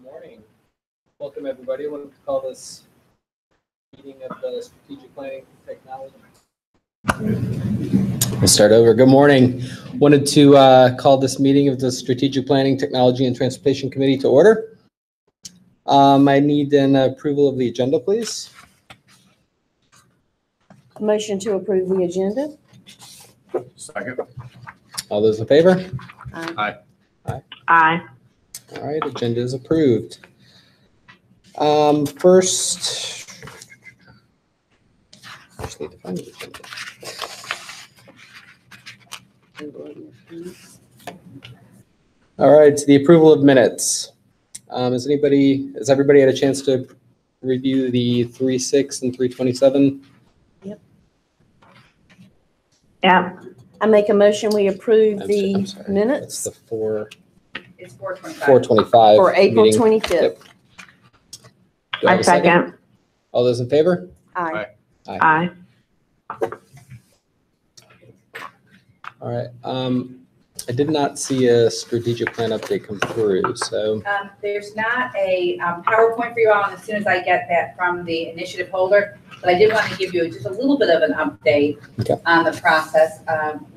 Good morning. Welcome, everybody. I wanted to call this meeting of the Strategic Planning Technology. We'll start over. Good morning. Wanted to call this meeting of the Strategic Planning, Technology, and Transportation Committee to order. I need an approval of the agenda, please. Motion to approve the agenda. Second. All those in favor? Aye. Aye. All right, agenda is approved. First, just need to find the agenda. All right, the approval of minutes. Has everybody had a chance to review the 3/6 and 3/27? Yep. Yeah. I make a motion we approve the minutes. That's the It's 4/25. 4/25 for April meeting. 25th. Yep. Do I have a second. All those in favor? Aye. Aye. All right. I did not see a strategic plan update come through, so. There's not a PowerPoint for you all, and as soon as I get that from the initiative holder, but I did want to give you just a little bit of an update on the process.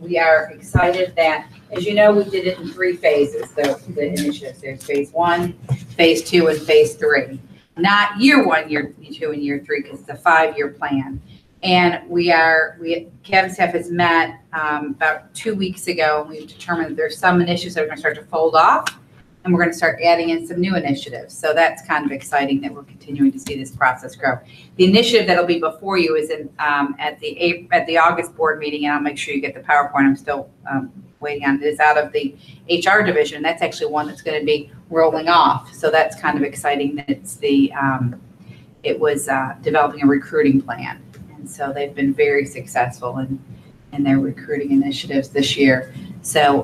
We are excited that, as you know, we did it in 3 phases, the initiatives. There's phase 1, phase 2, and phase 3. Not year 1, year 2, and year 3, because it's a 5-year plan. And cabinet staff has met about 2 weeks ago, and we've determined that there's some initiatives that are going to start to fold off, and we're going to start adding in some new initiatives. So that's kind of exciting that we're continuing to see this process grow. The initiative that'll be before you is at the August board meeting, and I'll make sure you get the PowerPoint. I'm still waiting on it. It's out of the HR division. That's actually one that's going to be rolling off. So that's kind of exciting that it's it was developing a recruiting plan. And so they've been very successful in their recruiting initiatives this year. So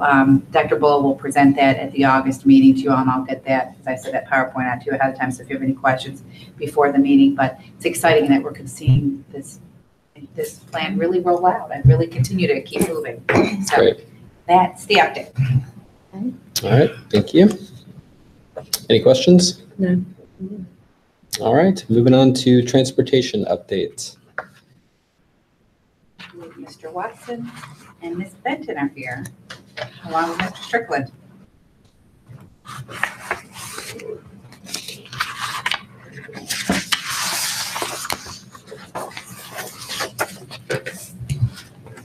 Dr. Bull will present that at the August meeting to you all, and I'll get that, as I said, that PowerPoint out to you ahead of time, so if you have any questions before the meeting. But it's exciting that we're seeing this plan really roll out and really continue to keep moving. So Great. That's the update. All right, thank you. Any questions? No. All right, moving on to transportation updates. Mr. Watson and Ms. Benton are here, along with Mr. Strickland.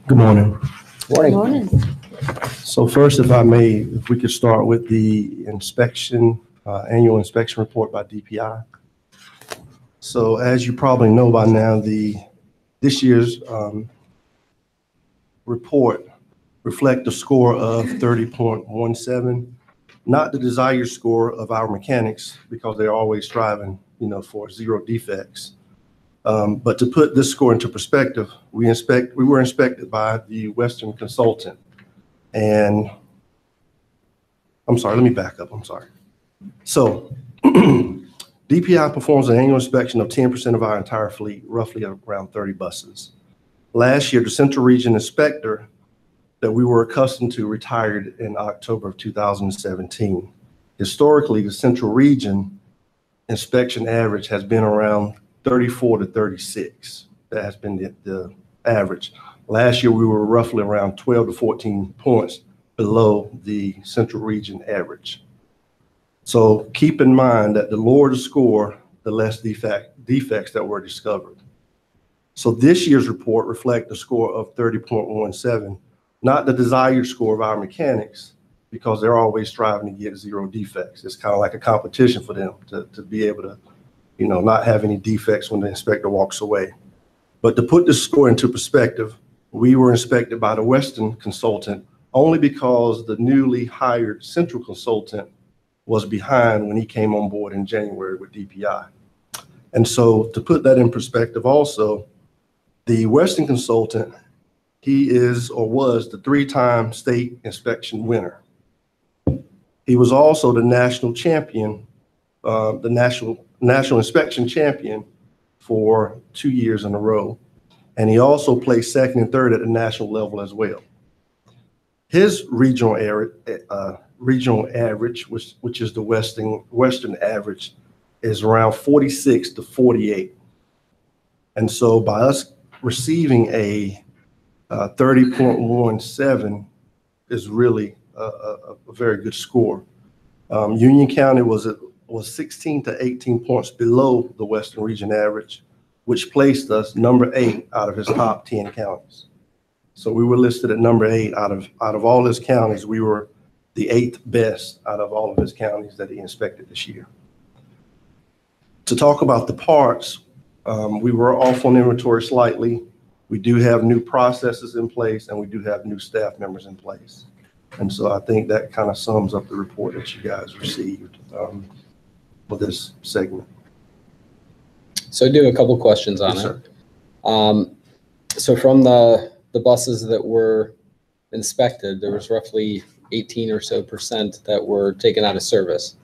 Good morning. Morning. Morning. So first, if we could start with the inspection, annual inspection report by DPI. So as you probably know by now, this year's report reflect a score of 30.17, not the desired score of our mechanics, because they're always striving, for 0 defects. But to put this score into perspective, we were inspected by the Western consultant. And I'm sorry, let me back up. I'm sorry. So DPI performs an annual inspection of 10% of our entire fleet, roughly around 30 buses. Last year, the Central Region inspector that we were accustomed to retired in October of 2017. Historically, the Central Region inspection average has been around 34 to 36. That has been the average. Last year, we were roughly around 12 to 14 points below the Central Region average. So keep in mind that the lower the score, the less defects that were discovered. So this year's report reflects a score of 30.17, not the desired score of our mechanics, because they're always striving to get 0 defects. It's kind of like a competition for them to be able to, not have any defects when the inspector walks away. But to put this score into perspective, we were inspected by the Western consultant only because the newly hired Central consultant was behind when he came on board in January with DPI. And so to put that in perspective also, the Western consultant, he is or was the 3-time state inspection winner. He was also the national champion, the national inspection champion for 2 years in a row. And he also placed 2nd and 3rd at the national level as well. His regional regional average, which is the western average, is around 46 to 48. And so by us receiving a 30.17 is really a very good score. Union County was 16 to 18 points below the Western region average, which placed us number 8 out of his top 10 counties. So we were listed at number 8 out of all his counties. We were the 8th best out of all of his counties that he inspected this year. To talk about the parts, we were off on inventory slightly. We do have new processes in place, and we do have new staff members in place. And so I think that kind of sums up the report that you guys received for this segment. So I do have a couple questions on Yes, it. So from the buses that were inspected, there was roughly 18 or so % that were taken out of service.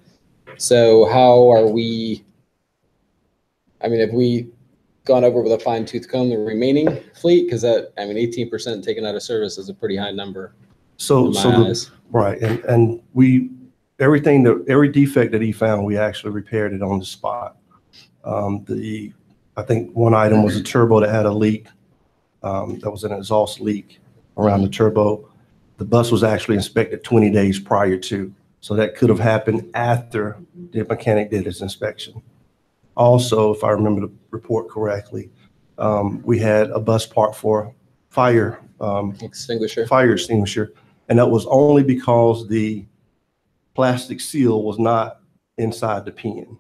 So how are we, I mean, have we gone over with a fine tooth comb the remaining fleet? Because that, I mean, 18% taken out of service is a pretty high number. Right. And every defect that he found, we actually repaired it on the spot. I think one item was a turbo that had a leak. That was an exhaust leak around the turbo. The bus was actually inspected 20 days prior to, so that could have happened after the mechanic did his inspection. Also, if I remember the report correctly, we had a bus part for fire extinguisher, and that was only because the plastic seal was not inside the pin,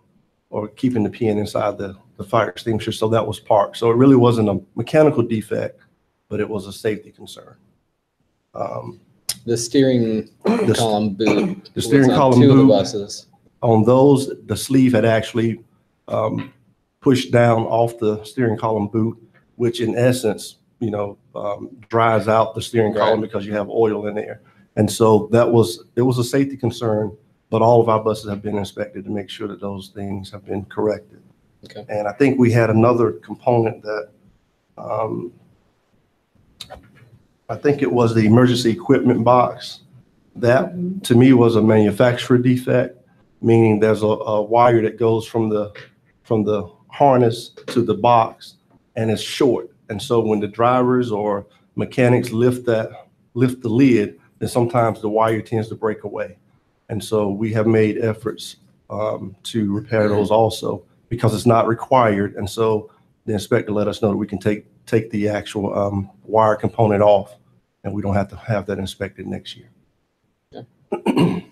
or keeping the pin inside the fire extinguisher, so that was parked. So it really wasn't a mechanical defect, but it was a safety concern. The steering column boot. The steering column boot. Of the boot, buses. on those, the sleeve had actually pushed down off the steering column boot, which in essence, dries out the steering column because you have oil in there. And so it was a safety concern, but all of our buses have been inspected to make sure that those things have been corrected. Okay. And I think we had another component that, I think it was the emergency equipment box. That to me was a manufacturer defect, meaning there's a wire that goes from the harness to the box and it's short. And so when the drivers or mechanics lift the lid, then sometimes the wire tends to break away. And so we have made efforts to repair those also, because it's not required. And so the inspector let us know that we can take the actual wire component off, and we don't have to have that inspected next year. Okay.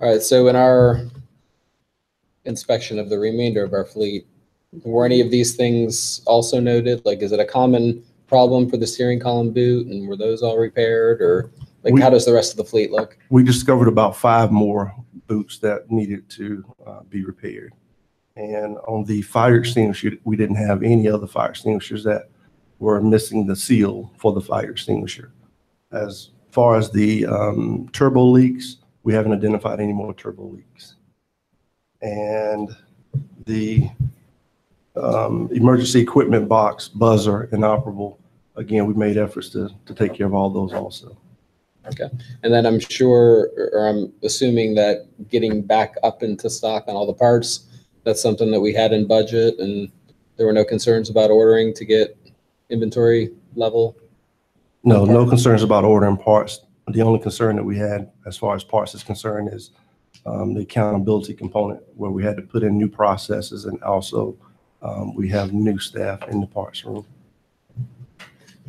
All right, so in our inspection of the remainder of our fleet, were any of these things also noted? Like, is it a common problem for the steering column boot, and were those all repaired, or how does the rest of the fleet look? We discovered about 5 more boots that needed to be repaired. And on the fire extinguisher, we didn't have any other fire extinguishers that were missing the seal for the fire extinguisher. As far as the turbo leaks, we haven't identified any more turbo leaks. And the emergency equipment box, buzzer, inoperable, again, we made efforts to take care of all those also. Okay. And then I'm sure, or I'm assuming that getting back up into stock on all the parts, that's something that we had in budget, and there were no concerns about ordering to get inventory level? No concerns about ordering parts. The only concern that we had as far as parts is concerned is the accountability component, where we had to put in new processes, and also we have new staff in the parts room.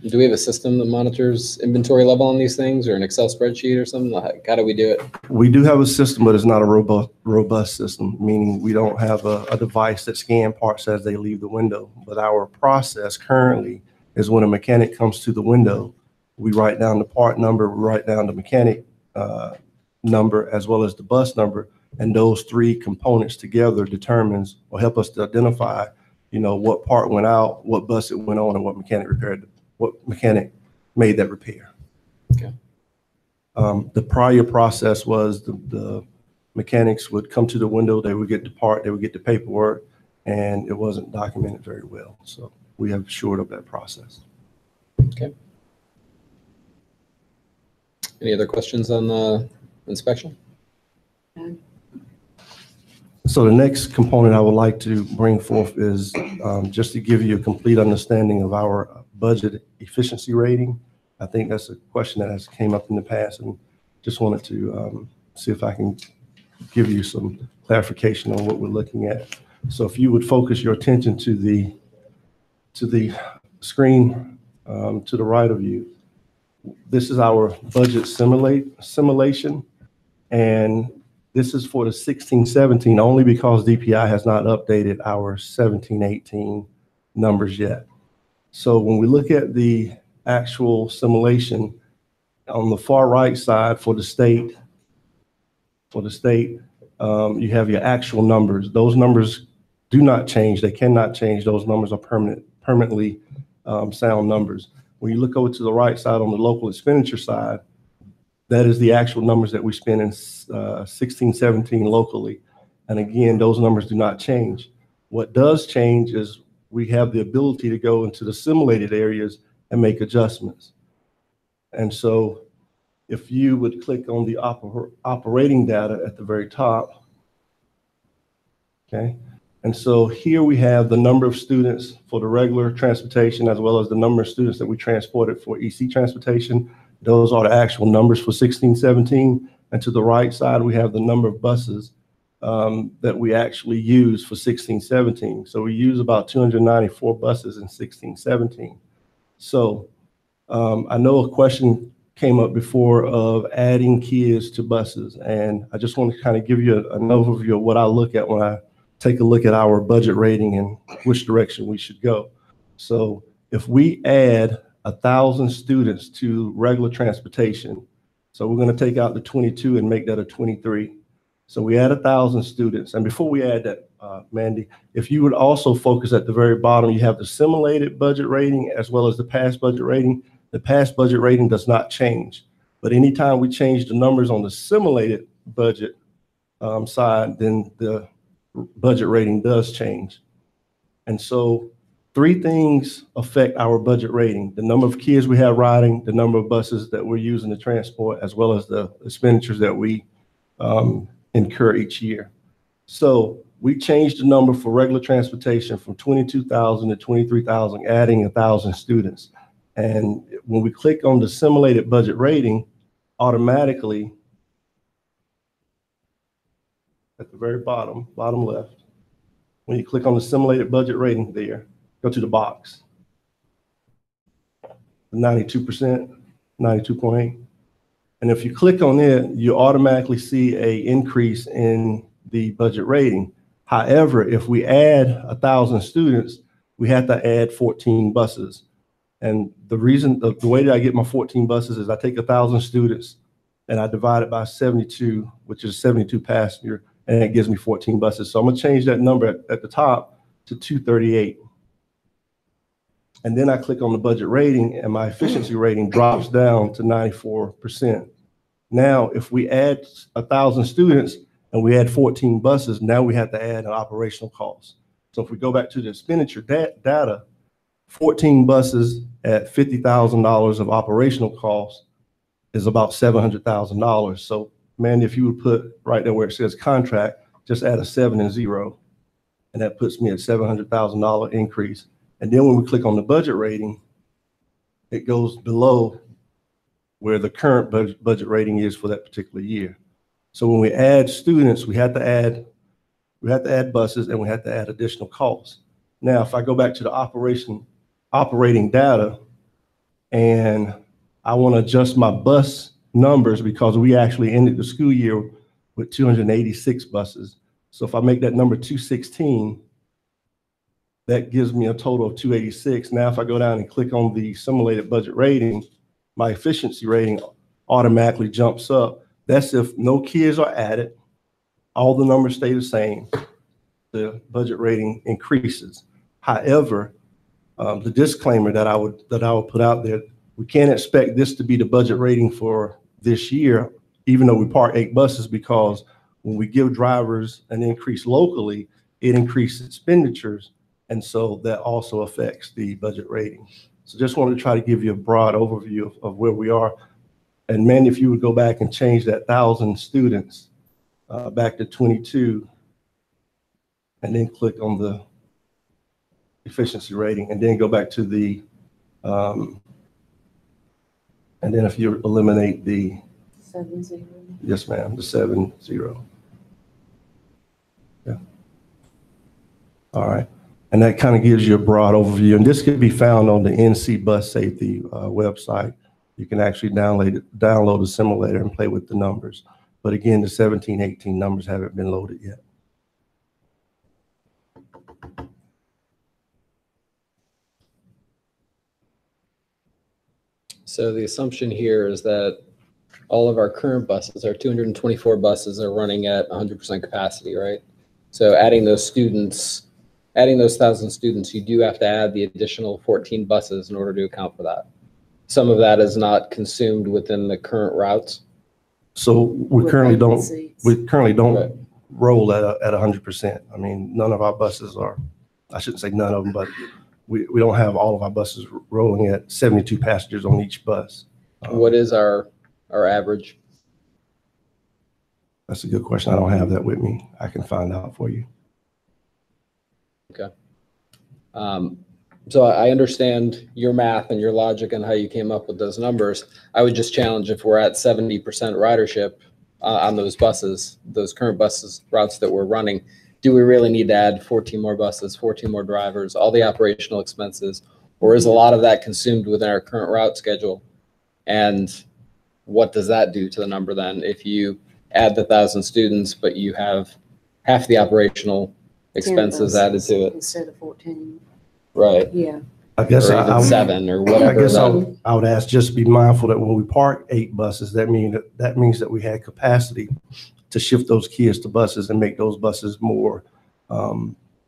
Do we have a system that monitors inventory level on these things, or an Excel spreadsheet or something? How do we do it? We do have a system, but it's not a robust system, meaning we don't have a device that scans parts as they leave the window. But our process currently is when a mechanic comes to the window, we write down the part number, we write down the mechanic number, as well as the bus number, and those 3 components together determines or help us to identify, what part went out, what bus it went on, and what mechanic made that repair. Okay. The prior process was the mechanics would come to the window, they would get the part, they would get the paperwork, and it wasn't documented very well. So we have shored up that process. Okay. Any other questions on the inspection. So the next component I would like to bring forth is just to give you a complete understanding of our budget efficiency rating. I think that's a question that has came up in the past, and just wanted to see if I can give you some clarification on what we're looking at. So if you would focus your attention to the screen to the right of you, this is our budget simulation, and this is for the 16-17 only because DPI has not updated our 17-18 numbers yet. So when we look at the actual simulation on the far right side for the state, you have your actual numbers. Those numbers do not change. They cannot change. Those numbers are permanently sound numbers. When you look over to the right side on the local expenditure side, that is the actual numbers that we spend in 16-17 locally. And again, those numbers do not change. What does change is we have the ability to go into the simulated areas and make adjustments. And so if you would click on the operating data at the very top, okay? And so here we have the number of students for the regular transportation as well as the number of students that we transported for EC transportation. Those are the actual numbers for 16-17. And to the right side, we have the number of buses that we actually use for 16-17. So we use about 294 buses in 16-17. So I know a question came up before of adding kids to buses. And I just want to kind of give you an overview of what I look at when I take a look at our budget rating and which direction we should go. So if we add 1,000 students to regular transportation. So we're going to take out the 22 and make that a 23. So we add 1,000 students. And before we add that, Mandy, if you would also focus at the very bottom, you have the simulated budget rating as well as the past budget rating. The past budget rating does not change. But anytime we change the numbers on the simulated budget side, then the budget rating does change. And so 3 things affect our budget rating: the number of kids we have riding, the number of buses that we're using to transport, as well as the expenditures that we incur each year. So we changed the number for regular transportation from 22,000 to 23,000, adding 1,000 students. And when we click on the simulated budget rating, automatically at the very bottom left, when you click on the simulated budget rating there, go to the box, 92%, 92.8. And if you click on it, you automatically see an increase in the budget rating. However, if we add 1,000 students, we have to add 14 buses. And the reason, the way that I get my 14 buses is I take 1,000 students and I divide it by 72, which is 72 passenger, and it gives me 14 buses. So I'm gonna change that number at the top to 238. And then I click on the budget rating and my efficiency rating drops down to 94%. Now, if we add 1,000 students and we add 14 buses, now we have to add an operational cost. So if we go back to the expenditure data, 14 buses at $50,000 of operational cost is about $700,000. So Mandy, if you would put right there where it says contract, just add a 7 and 0, and that puts me at $700,000 increase. And then when we click on the budget rating, it goes below where the current budget rating is for that particular year. So when we add students, we have to add buses and we have to add additional costs. Now, if I go back to the operating data and I want to adjust my bus numbers because we actually ended the school year with 286 buses. So if I make that number 216, that gives me a total of 286. Now, if I go down and click on the simulated budget rating, my efficiency rating automatically jumps up. That's if no kids are added, all the numbers stay the same, the budget rating increases. However, the disclaimer that I would put out there, we can't expect this to be the budget rating for this year, even though we park 8 buses, because when we give drivers an increase locally, it increases expenditures. And so that also affects the budget rating. So just wanted to try to give you a broad overview of where we are. And man, if you would go back and change that 1,000 students back to 22, and then click on the efficiency rating, and then go back to the, and then if you eliminate the 7-0. yes, ma'am, the 7-0. Yeah. All right. And that kind of gives you a broad overview. And this can be found on the NC Bus Safety website. You can actually download the simulator and play with the numbers. But again, the 17, 18 numbers haven't been loaded yet. So the assumption here is that all of our current buses, our 224 buses, are running at 100% capacity, right? So adding those students, adding those 1,000 students, you do have to add the additional 14 buses in order to account for that. Some of that is not consumed within the current routes. So we currently don't Right. roll at 100%. I mean, none of our buses are, I shouldn't say none of them, but we don't have all of our buses rolling at 72 passengers on each bus. What is our average? That's a good question. I don't have that with me. I can find out for you. Okay. So I understand your math and your logic and how you came up with those numbers. I would just challenge, if we're at 70% ridership on those buses, those current buses routes that we're running, do we really need to add 14 more buses, 14 more drivers, all the operational expenses, or is a lot of that consumed within our current route schedule? And what does that do to the number then if you add the 1,000 students, but you have half the operational expenses added to it? Instead of 14. Right. Yeah. I guess Or even 7 or whatever. I guess I would ask, just be mindful that when we park 8 buses, that means that we had capacity to shift those kids to buses and make those buses more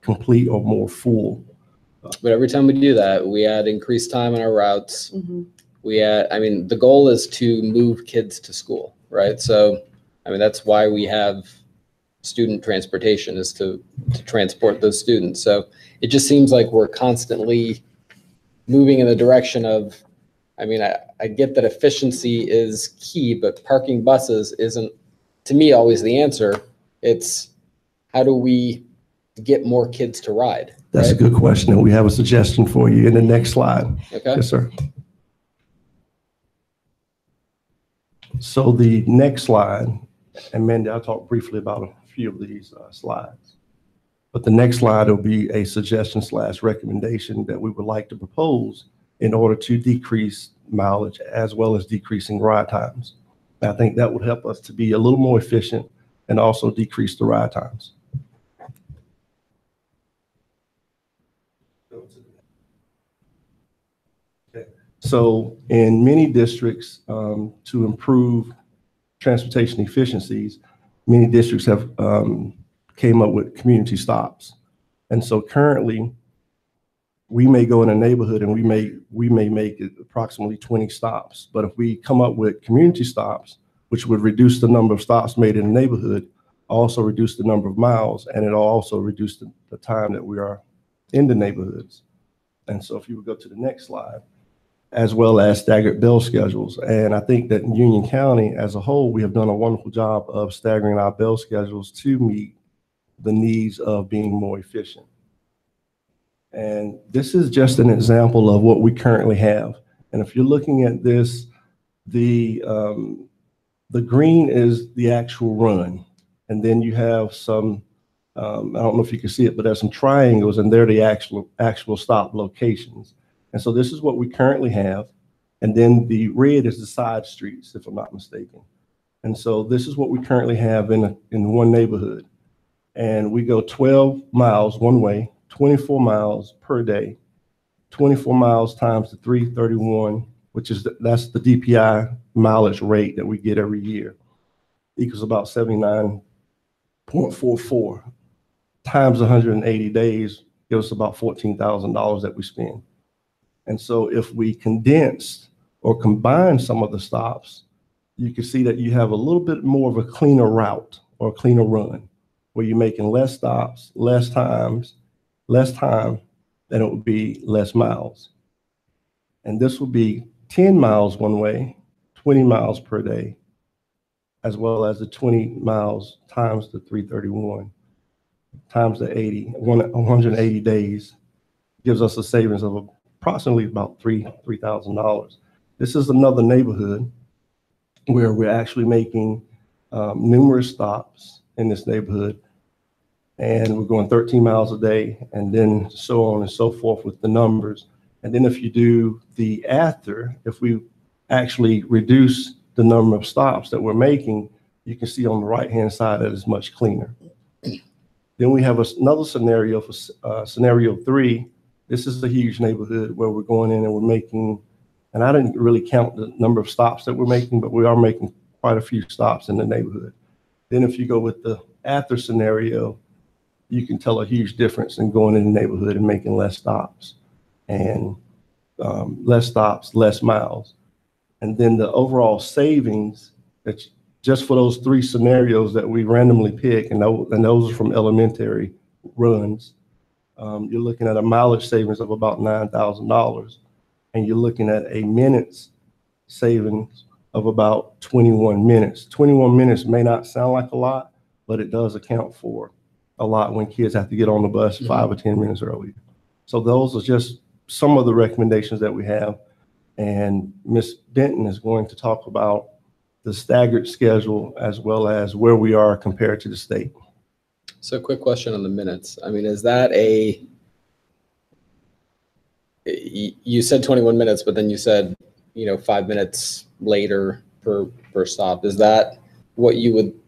complete or more full. But every time we do that, we add increased time on our routes. Mm-hmm. I mean, the goal is to move kids to school, right? So, I mean, that's why we have student transportation, is to transport those students. So it just seems like we're constantly moving in the direction of, I mean, I get that efficiency is key, but parking buses isn't, to me, always the answer. It's how do we get more kids to ride? That's right? a good question, and we have a suggestion for you in the next slide. Okay. Yes, sir. So the next slide, and Mandy, I'll talk briefly about a few of these slides, but the next slide will be a suggestion/recommendation that we would like to propose in order to decrease mileage as well as decreasing ride times. I think that would help us to be a little more efficient and also decrease the ride times. Okay. So in many districts, to improve transportation efficiencies, many districts have came up with community stops. And so currently, we may go in a neighborhood and we may make it approximately 20 stops. But if we come up with community stops, which would reduce the number of stops made in the neighborhood, also reduce the number of miles, and it'll also reduce the time that we are in the neighborhoods. And so if you would go to the next slide, as well as staggered bell schedules. And I think that in Union County as a whole, we have done a wonderful job of staggering our bell schedules to meet the needs of being more efficient. And this is just an example of what we currently have. And if you're looking at this, the green is the actual run. And then you have some, I don't know if you can see it, but there's some triangles, and they're the actual stop locations. And so this is what we currently have. And then the red is the side streets, if I'm not mistaken. And so this is what we currently have in one neighborhood. And we go 12 miles one way, 24 miles per day, 24 miles times the 331, which is that's the DPI mileage rate that we get every year, equals about 79.44 times 180 days, gives us about $14,000 that we spend. And so if we condense or combine some of the stops, you can see that you have a little bit more of a cleaner route or a cleaner run, where you're making less stops, less time, then it would be less miles. And this would be 10 miles one way, 20 miles per day, as well as the 20 miles times the 331 times the 180 days gives us a savings of approximately about $3,000. This is another neighborhood where we're actually making numerous stops in this neighborhood, and we're going 13 miles a day, and then so on and so forth with the numbers. And then if you do the after, if we actually reduce the number of stops that we're making, you can see on the right-hand side that it's much cleaner. Then we have another scenario for scenario 3. This is a huge neighborhood where we're going in and we're making, and I didn't really count the number of stops that we're making, but we are making quite a few stops in the neighborhood. Then if you go with the after scenario, you can tell a huge difference in going in the neighborhood and making less stops, and less stops, less miles. And then the overall savings, that's just for those 3 scenarios that we randomly pick, and those are from elementary runs, you're looking at a mileage savings of about $9,000, and you're looking at a minutes savings of about 21 minutes. 21 minutes may not sound like a lot, but it does account for a lot when kids have to get on the bus 5 or 10 minutes earlier. So those are just some of the recommendations that we have. And Ms. Denton is going to talk about the staggered schedule as well as where we are compared to the state. So quick question on the minutes. I mean, is that you said 21 minutes, but then you said, 5 minutes later per stop. Is that what you would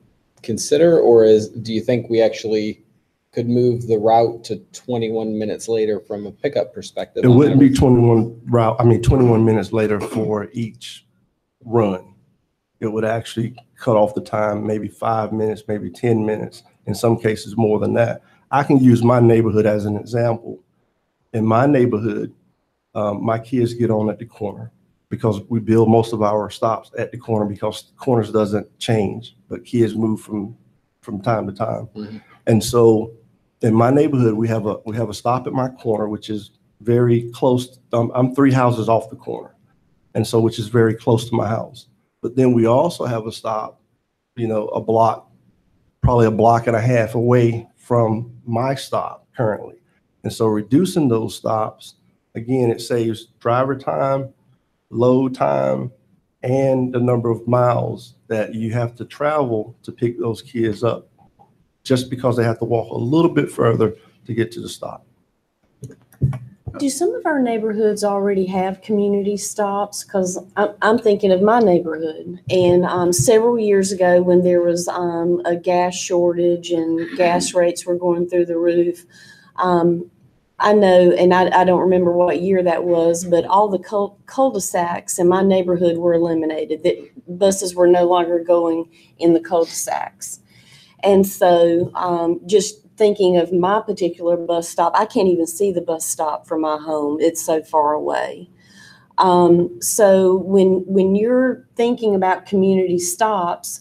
consider, or do you think we actually could move the route to 21 minutes later from a pickup perspective? It wouldn't be 21 minutes later for each run. It would actually cut off the time, maybe 5 minutes, maybe 10 minutes, in some cases more than that. I can use my neighborhood as an example. In my neighborhood, my kids get on at the corner because we build most of our stops at the corner because corners doesn't change, but kids move from time to time. Mm-hmm. And so in my neighborhood, we have a stop at my corner, which is very close. I'm 3 houses off the corner, and so which is very close to my house. But then we also have a stop, a block, probably a block and a half away from my stop currently. And so reducing those stops, again, it saves driver time, load time, and the number of miles that you have to travel to pick those kids up, just because they have to walk a little bit further to get to the stop. Do some of our neighborhoods already have community stops? Because I'm thinking of my neighborhood, and several years ago when there was a gas shortage and gas rates were going through the roof, I know, and I don't remember what year that was, but all the cul-de-sacs in my neighborhood were eliminated. That buses were no longer going in the cul-de-sacs. And so just thinking of my particular bus stop, I can't even see the bus stop from my home. It's so far away. So when you're thinking about community stops,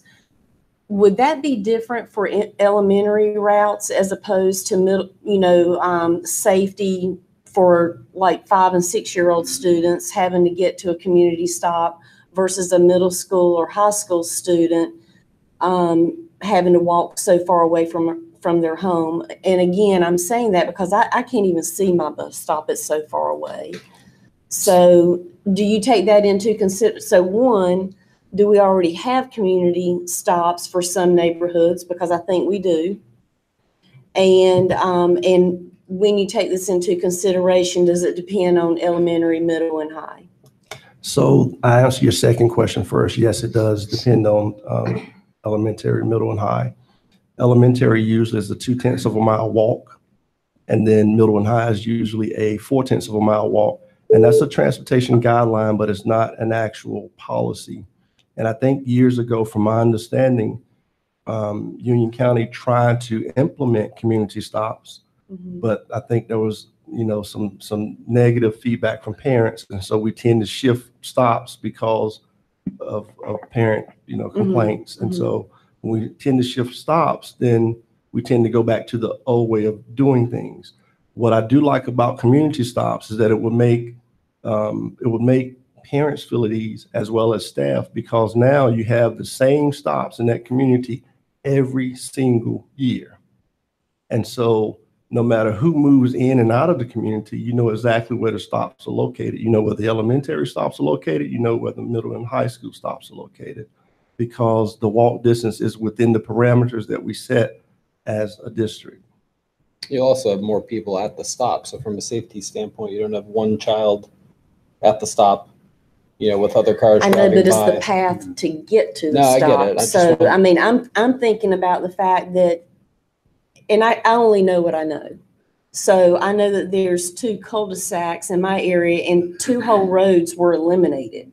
would that be different for elementary routes as opposed to middle, safety for like 5- and 6-year-old students having to get to a community stop versus a middle school or high school student having to walk so far away from their home? And again, I'm saying that because I can't even see my bus stop. It's so far away. So do you take that into consideration? So one, do we already have community stops for some neighborhoods? Because I think we do. And when you take this into consideration, does it depend on elementary, middle, and high? So I answer your second question first. Yes, it does depend on elementary, middle, and high. Elementary usually is a 0.2 of a mile walk, and then middle and high is usually a 0.4 of a mile walk. And that's a transportation guideline, but it's not an actual policy. And I think years ago, from my understanding, Union County tried to implement community stops, but I think there was, some negative feedback from parents, and so we tend to shift stops because of parent, complaints. And so when we tend to shift stops, then we tend to go back to the old way of doing things. What I do like about community stops is that it would make parents feel at ease as well as staff, because now you have the same stops in that community every single year. And so no matter who moves in and out of the community, you know exactly where the stops are located. You know where the elementary stops are located. You know where the middle and high school stops are located, because the walk distance is within the parameters that we set as a district. You also have more people at the stop. So from a safety standpoint, you don't have one child at the stop, you know, with other cars I know, driving but it's by. the path to get to the No, I stop. get it. So, I mean, I'm thinking about the fact that, and I only know what I know. So I know that there's 2 cul-de-sacs in my area and 2 whole roads were eliminated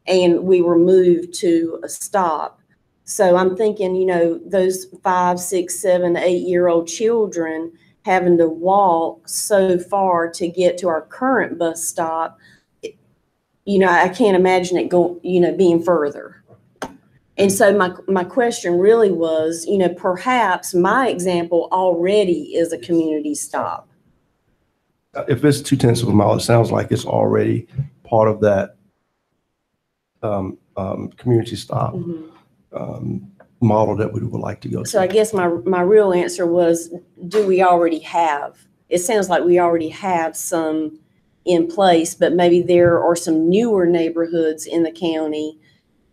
and we were moved to a stop. So I'm thinking, you know, those 5, 6, 7, 8-year-old children having to walk so far to get to our current bus stop, you know, I can't imagine it being further. And so my question really was, you know, perhaps my example already is a community stop. If it's 0.2 of a mile, it sounds like it's already part of that community stop model that we would like to go to. So I guess my real answer was, do we already have? It sounds like we already have some in place, but maybe there are some newer neighborhoods in the county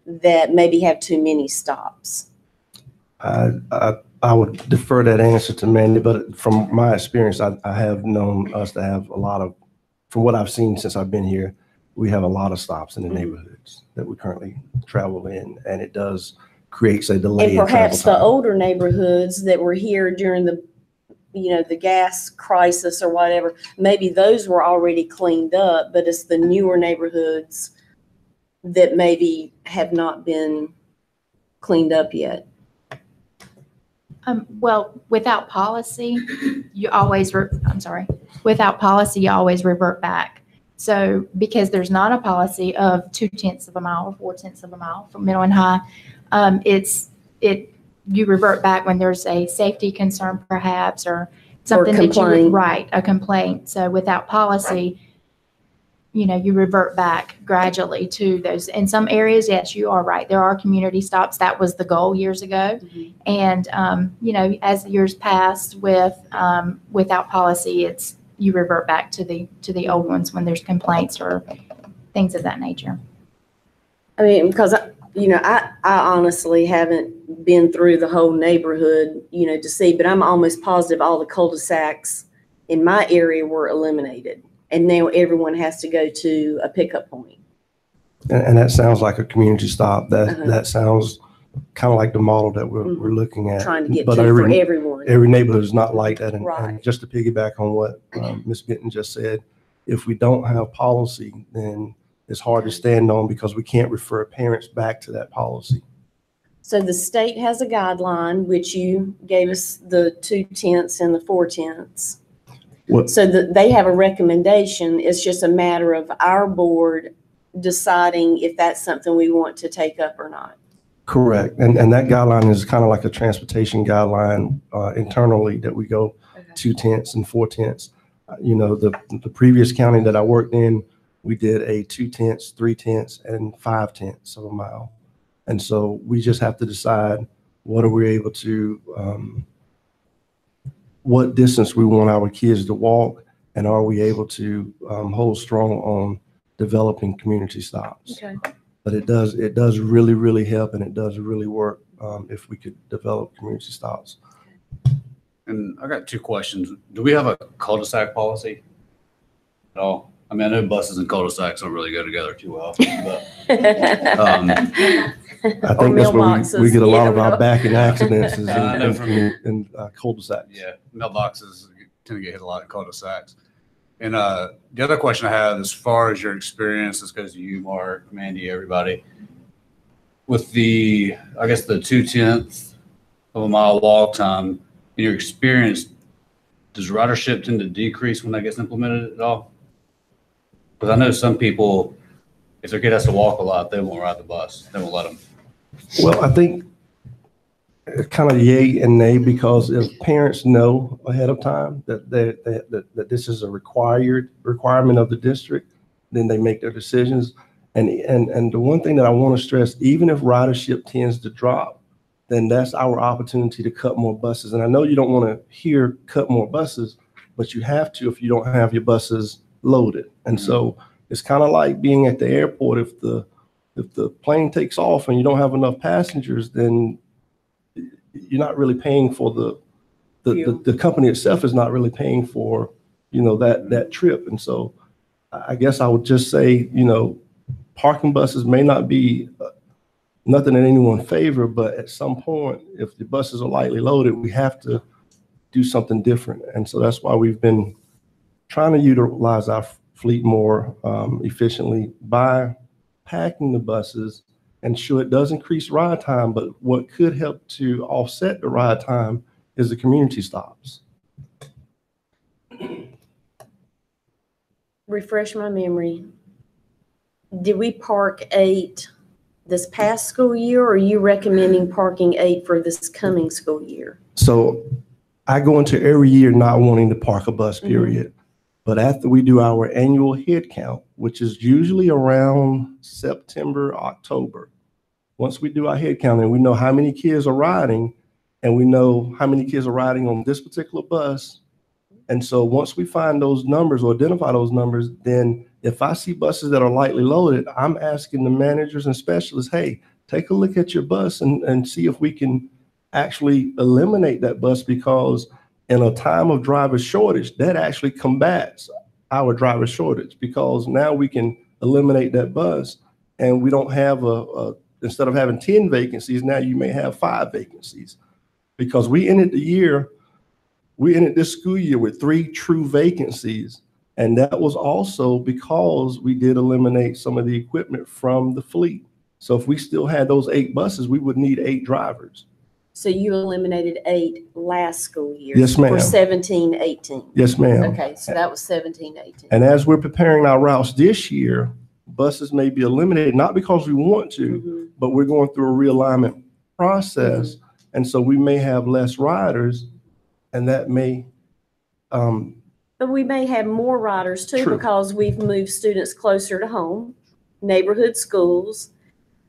that maybe have too many stops. I would defer that answer to Mandy, but from my experience, I have known us to have a lot of, from what I've seen since I've been here, we have a lot of stops in the neighborhoods that we currently travel in, and it does create a delay. And perhaps the older neighborhoods that were here during the, you know, the gas crisis or whatever, maybe those were already cleaned up, but it's the newer neighborhoods that maybe have not been cleaned up yet. Well, without policy, you always, without policy, you always revert back. So because there's not a policy of 0.2 of a mile or 0.4 of a mile for middle and high, you revert back when there's a safety concern perhaps, or something that you would write, a complaint. So without policy, you know, you revert back gradually to those. In some areas, yes, you are right. There are community stops. That was the goal years ago. And, you know, as years passed without policy, you revert back to the old ones when there's complaints or things of that nature. I mean, because, you know, I honestly haven't been through the whole neighborhood, you know, to see, but I'm almost positive all the cul-de-sacs in my area were eliminated. And now everyone has to go to a pickup point. And that sounds like a community stop. That sounds kind of like the model that we're looking at. Trying to get to for everyone. Every neighborhood is not like that. Right. And just to piggyback on what Ms. Benton just said, if we don't have policy, then it's hard to stand on because we can't refer parents back to that policy. So the state has a guideline, which you gave us the 0.2 and the 0.4. So they have a recommendation. It's just a matter of our board deciding if that's something we want to take up or not. Correct. And that guideline is kind of like a transportation guideline internally that we go 0.2 and 0.4. You know, the previous county that I worked in, we did a 0.2, 0.3, and 0.5 of a mile. And so we just have to decide what are we able to what distance we want our kids to walk, and are we able to hold strong on developing community stops. Okay. But it does really, really help, and it does really work if we could develop community stops. And I got 2 questions. Do we have a cul-de-sac policy at all? I mean, I know buses and cul-de-sacs don't really go together too well, but I think that's where we get a lot of our back in accidents is in cul-de-sacs. Yeah, mailboxes tend to get hit a lot in cul-de-sacs. And the other question I have, as far as your experience, this goes to you, Mark, Mandy, everybody, with the 0.2 of a mile walk time, in your experience, does ridership tend to decrease when that gets implemented at all? Because I know some people, if their kid has to walk a lot, they won't ride the bus. They won't let them. Well, I think it's kind of yay and nay, because if parents know ahead of time that this is a requirement of the district, then they make their decisions. And the one thing that I want to stress, even if ridership tends to drop, then that's our opportunity to cut more buses. And I know you don't want to hear cut more buses, but you have to if you don't have your buses loaded. And so it's kind of like being at the airport. If the plane takes off and you don't have enough passengers, then you're not really paying for the company itself is not really paying for, that trip. And so I guess I would just say, parking buses may not be nothing in anyone's favor, but at some point, if the buses are lightly loaded, we have to do something different. And so that's why we've been trying to utilize our fleet more efficiently by packing the buses. And sure, it does increase ride time, but what could help to offset the ride time is the community stops. Refresh my memory. Did we park 8 this past school year, or are you recommending parking 8 for this coming school year? So I go into every year not wanting to park a bus, period. But after we do our annual head count, which is usually around September, October, once we do our head count and we know how many kids are riding, and we know how many kids are riding on this particular bus. And so once we find those numbers or identify those numbers, then if I see buses that are lightly loaded, I'm asking the managers and specialists, hey, take a look at your bus and see if we can actually eliminate that bus, because in a time of driver shortage, that actually combats our driver shortage, because now we can eliminate that bus and we don't have instead of having 10 vacancies, now you may have 5 vacancies, because we ended this school year with 3 true vacancies. And that was also because we did eliminate some of the equipment from the fleet. So if we still had those 8 buses, we would need 8 drivers. So you eliminated 8 last school year? Yes, ma'am. For 17-18? Yes, ma'am. Okay, so that was 17-18. And as we're preparing our routes this year, buses may be eliminated, not because we want to, but we're going through a realignment process. And so we may have less riders, and that may... But we may have more riders too, True. because we've moved students closer to home, neighborhood schools.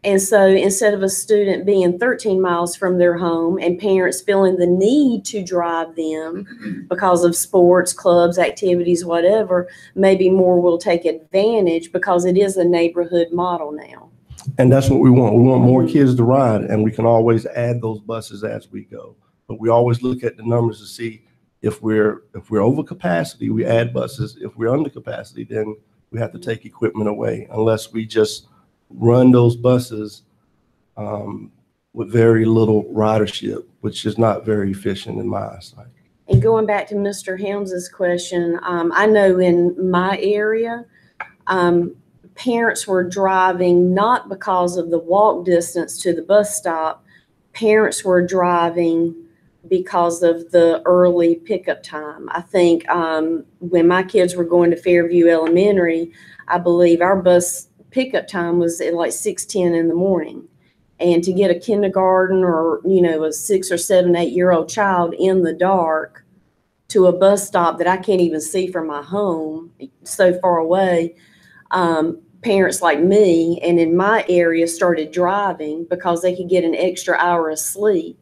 And so instead of a student being 13 miles from their home and parents feeling the need to drive them because of sports, clubs, activities, whatever, maybe more will take advantage because it is a neighborhood model now. And that's what we want. We want more kids to ride, and we can always add those buses as we go. But we always look at the numbers to see if we're over capacity, we add buses. If we're under capacity, then we have to take equipment away, unless we just run those buses with very little ridership, which is not very efficient in my eyesight. And going back to Mr. Helms's question, I know in my area, parents were driving not because of the walk distance to the bus stop. Parents were driving because of the early pickup time. I think when my kids were going to Fairview Elementary, I believe our bus pickup time was at like 6:10 in the morning. And to get a kindergarten or, a 6 or 7, 8-year-old child in the dark to a bus stop that I can't even see from my home, so far away, parents like me and in my area started driving because they could get an extra hour of sleep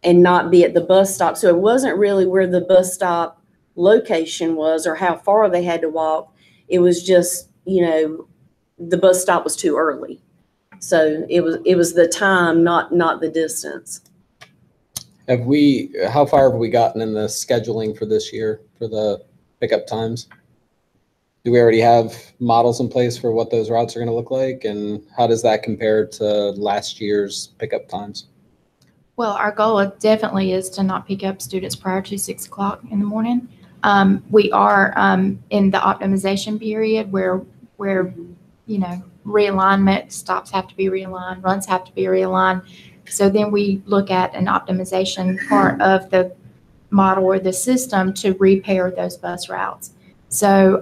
and not be at the bus stop. So it wasn't really where the bus stop location was or how far they had to walk. It was just, the bus stop was too early. So it was the time, not the distance. How far have we gotten in the scheduling for this year for the pickup times? Do we already have models in place for what those routes are going to look like? And how does that compare to last year's pickup times? Well, our goal definitely is to not pick up students prior to 6 o'clock in the morning. We are in the optimization period where realignment, stops have to be realigned, runs have to be realigned. So then we look at an optimization part of the model or the system to repair those bus routes. So,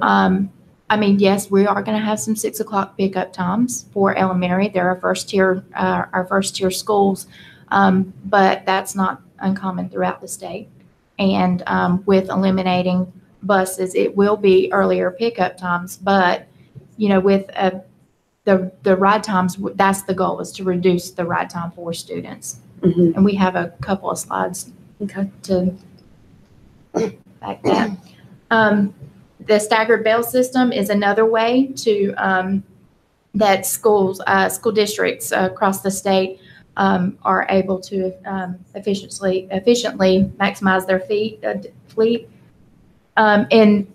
yes, we are going to have some 6 o'clock pickup times for elementary. They're our first tier schools. But that's not uncommon throughout the state. And with eliminating buses, it will be earlier pickup times. But, with the ride times, that's the goal, is to reduce the ride time for students. Mhm. And we have a couple of slides to back that. The staggered bell system is another way to that schools, school districts across the state are able to efficiently maximize their fleet. In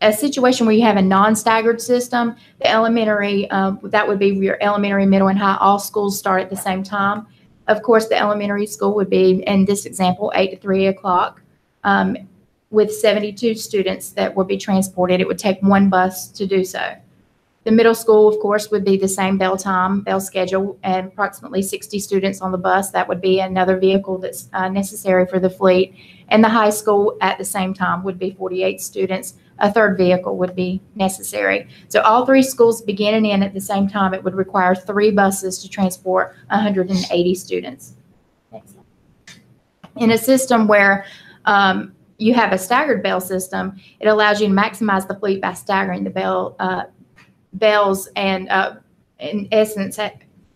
a situation where you have a non-staggered system, the elementary, that would be your elementary, middle, and high, all schools start at the same time. Of course, the elementary school would be, in this example, 8 to 3 o'clock, with 72 students that would be transported. It would take one bus to do so. The middle school, of course, would be the same bell time, bell schedule, and approximately 60 students on the bus. That would be another vehicle that's necessary for the fleet. And the high school at the same time would be 48 students. A third vehicle would be necessary. So all three schools begin and end at the same time. It would require 3 buses to transport 180 students. In a system where you have a staggered bell system, it allows you to maximize the fleet by staggering the bells and in essence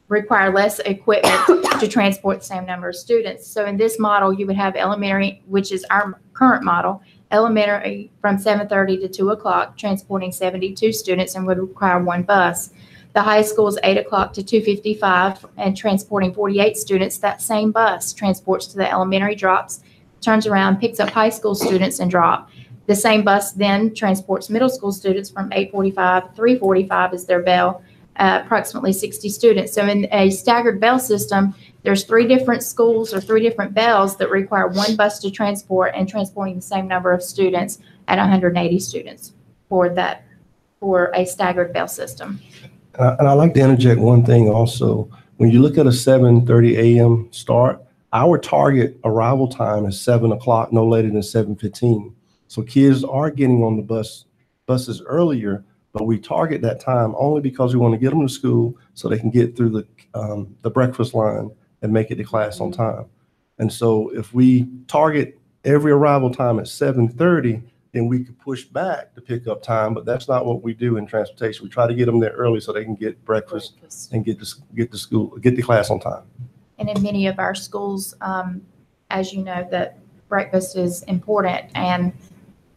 require less equipment to transport the same number of students. So in this model, you would have elementary, which is our current model, elementary from 7:30 to 2 o'clock, transporting 72 students and would require 1 bus. The high school is 8 o'clock to 2:55 and transporting 48 students. That same bus transports to the elementary, drops, turns around, picks up high school students and drop. The same bus then transports middle school students from 8:45 to 3:45 is their bell, approximately 60 students. So in a staggered bell system, there's 3 different schools or 3 different bells that require 1 bus to transport and transporting the same number of students at 180 students for a staggered bell system. And I'd like to interject one thing also. When you look at a 7:30 a.m. start, our target arrival time is 7 o'clock, no later than 7:15. So kids are getting on the buses earlier, but we target that time only because we want to get them to school so they can get through the breakfast line and make it to class on time. And so if we target every arrival time at 7:30, then we could push back the pickup time, but that's not what we do in transportation. We try to get them there early so they can get breakfast and get to class on time. And in many of our schools, as you know, that breakfast is important, and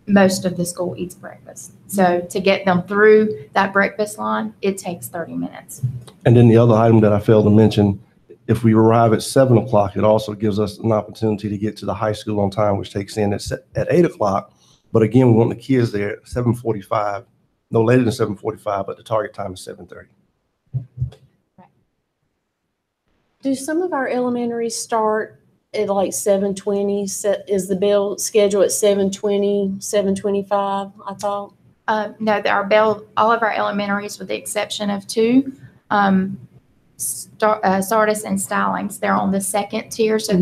most of the school eats breakfast. So to get them through that breakfast line, it takes 30 minutes. And then the other item that I failed to mention, if we arrive at 7 o'clock, it also gives us an opportunity to get to the high school on time, which takes in at 8 o'clock. But again, we want the kids there at 7:45, no later than 7:45, but the target time is 7:30. Do some of our elementaries start at like 7:20? Is the bell schedule at 7:20, 7:25, I thought? No, all of our elementaries, with the exception of 2, Sardis and Stallings, they're on the second tier, so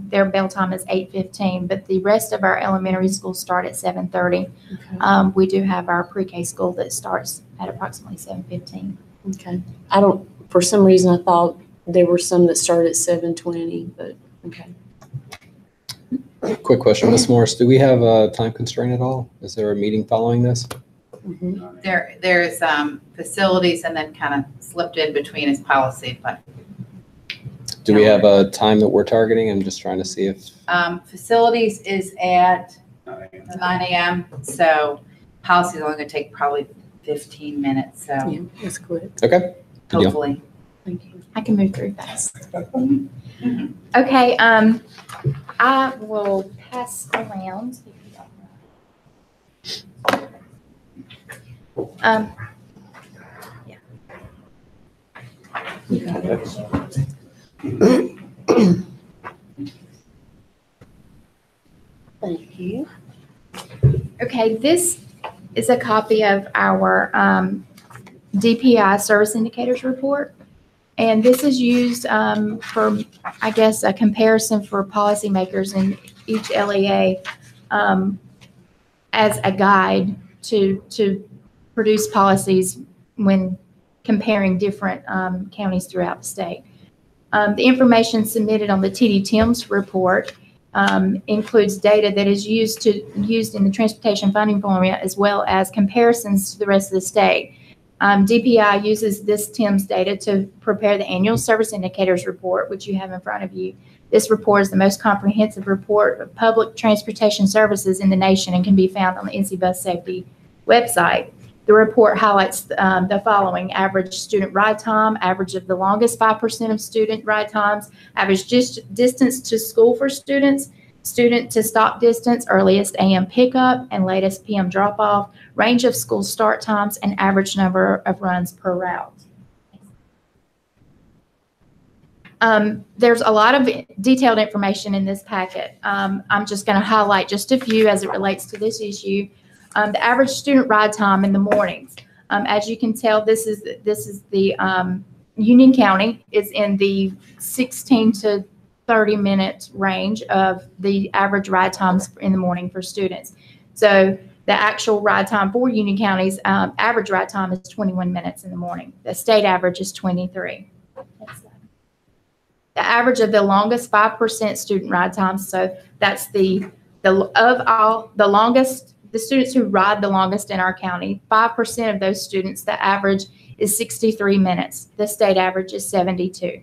their bell time is 8:15. But the rest of our elementary schools start at 7:30. Okay. We do have our pre-K school that starts at approximately 7:15. Okay. For some reason, I thought there were some that started at 7:20, but okay. Quick question, Ms. Morris, do we have a time constraint at all? Is there a meeting following this? There's facilities and then kind of slipped in between is policy, but. Do we have a time that we're targeting? I'm just trying to see if. Facilities is at 9 a.m. So policy is only going to take probably 15 minutes. So yeah, that's quick. Okay. Hopefully. Thank you. I can move through fast. Okay. I will pass around. Yeah. Thank you. Okay, this is a copy of our DPI Service Indicators Report. And this is used for, I guess, a comparison for policymakers in each LEA as a guide to produce policies when comparing different counties throughout the state. The information submitted on the TD Tims report includes data that is used in the transportation funding formula, as well as comparisons to the rest of the state. DPI uses this TIMS data to prepare the annual service indicators report, which you have in front of you. This report is the most comprehensive report of public transportation services in the nation and can be found on the NC Bus Safety website. The report highlights the following: average student ride time, average of the longest 5% of student ride times, average distance to school for students, student to stop distance, earliest AM pickup and latest PM drop off, range of school start times, and average number of runs per route. There's a lot of detailed information in this packet. I'm just going to highlight just a few as it relates to this issue. The average student ride time in the mornings. As you can tell, this is the Union County is in the 16 to 30-minute range of the average ride times in the morning for students. So the actual ride time for Union County's average ride time is 21 minutes in the morning. The state average is 23. The average of the longest 5% student ride times. So that's the students who ride the longest in our county. 5% of those students, the average is 63 minutes. The state average is 72.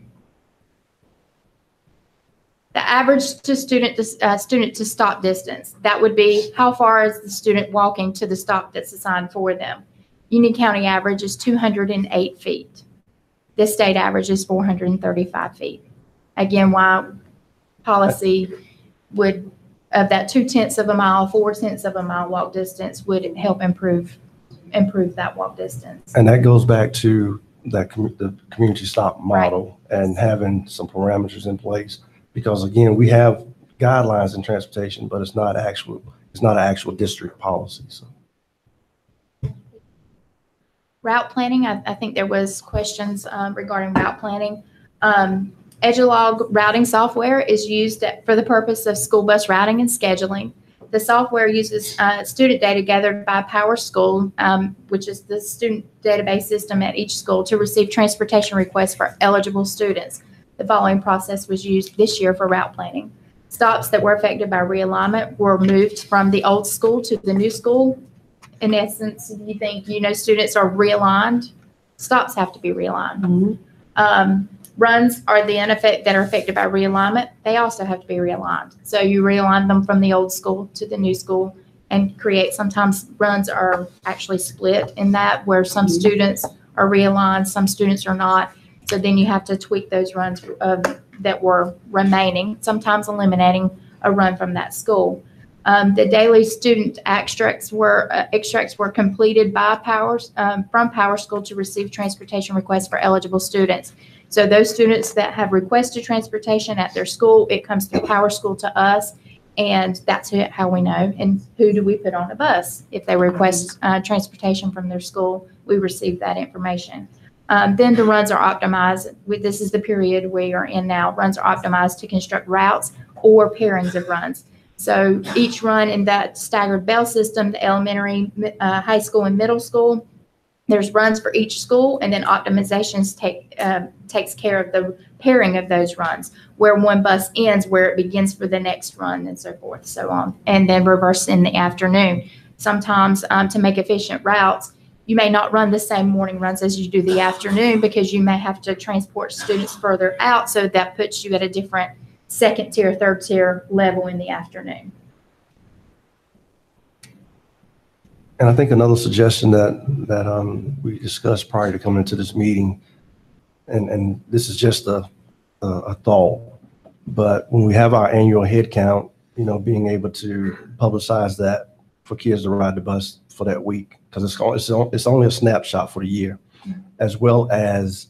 The average to student to stop distance, that would be how far is the student walking to the stop that's assigned for them. Union County average is 208 feet. The state average is 435 feet. Again, why policy would, of that 0.2 of a mile, 0.4 of a mile walk distance would help improve that walk distance. And that goes back to that the community stop model, right, and having some parameters in place. Because again, we have guidelines in transportation, but it's not an actual district policy. So, route planning. I think there was questions regarding route planning. Edulog routing software is used for the purpose of school bus routing and scheduling. The software uses student data gathered by PowerSchool, which is the student database system at each school, to receive transportation requests for eligible students. The following process was used this year for route planning. Stops that were affected by realignment were moved from the old school to the new school. In essence, you think, students are realigned, stops have to be realigned. Mm-hmm. Runs are that are affected by realignment. They also have to be realigned. So you realign them from the old school to the new school and create, sometimes runs are actually split in that, where some students are realigned, some students are not. So then you have to tweak those runs that were remaining, sometimes eliminating a run from that school. The daily student extracts were completed by from PowerSchool to receive transportation requests for eligible students. So those students that have requested transportation at their school, it comes through PowerSchool to us, and that's how we know. And who do we put on a bus? If they request transportation from their school, we receive that information. Then the runs are optimized. This is the period we are in now. Runs are optimized to construct routes or pairings of runs. So each run in that staggered bell system, the elementary, high school, and middle school, there's runs for each school, and then optimizations takes care of the pairing of those runs, where one bus ends, where it begins for the next run, and so forth, so on, and then reverse in the afternoon. Sometimes to make efficient routes, you may not run the same morning runs as you do the afternoon, because you may have to transport students further out, so that puts you at a different second tier, third tier level in the afternoon. And I think another suggestion that we discussed prior to coming into this meeting, and this is just a thought, but when we have our annual head count, being able to publicize that for kids to ride the bus for that week, because it's only a snapshot for the year, as well as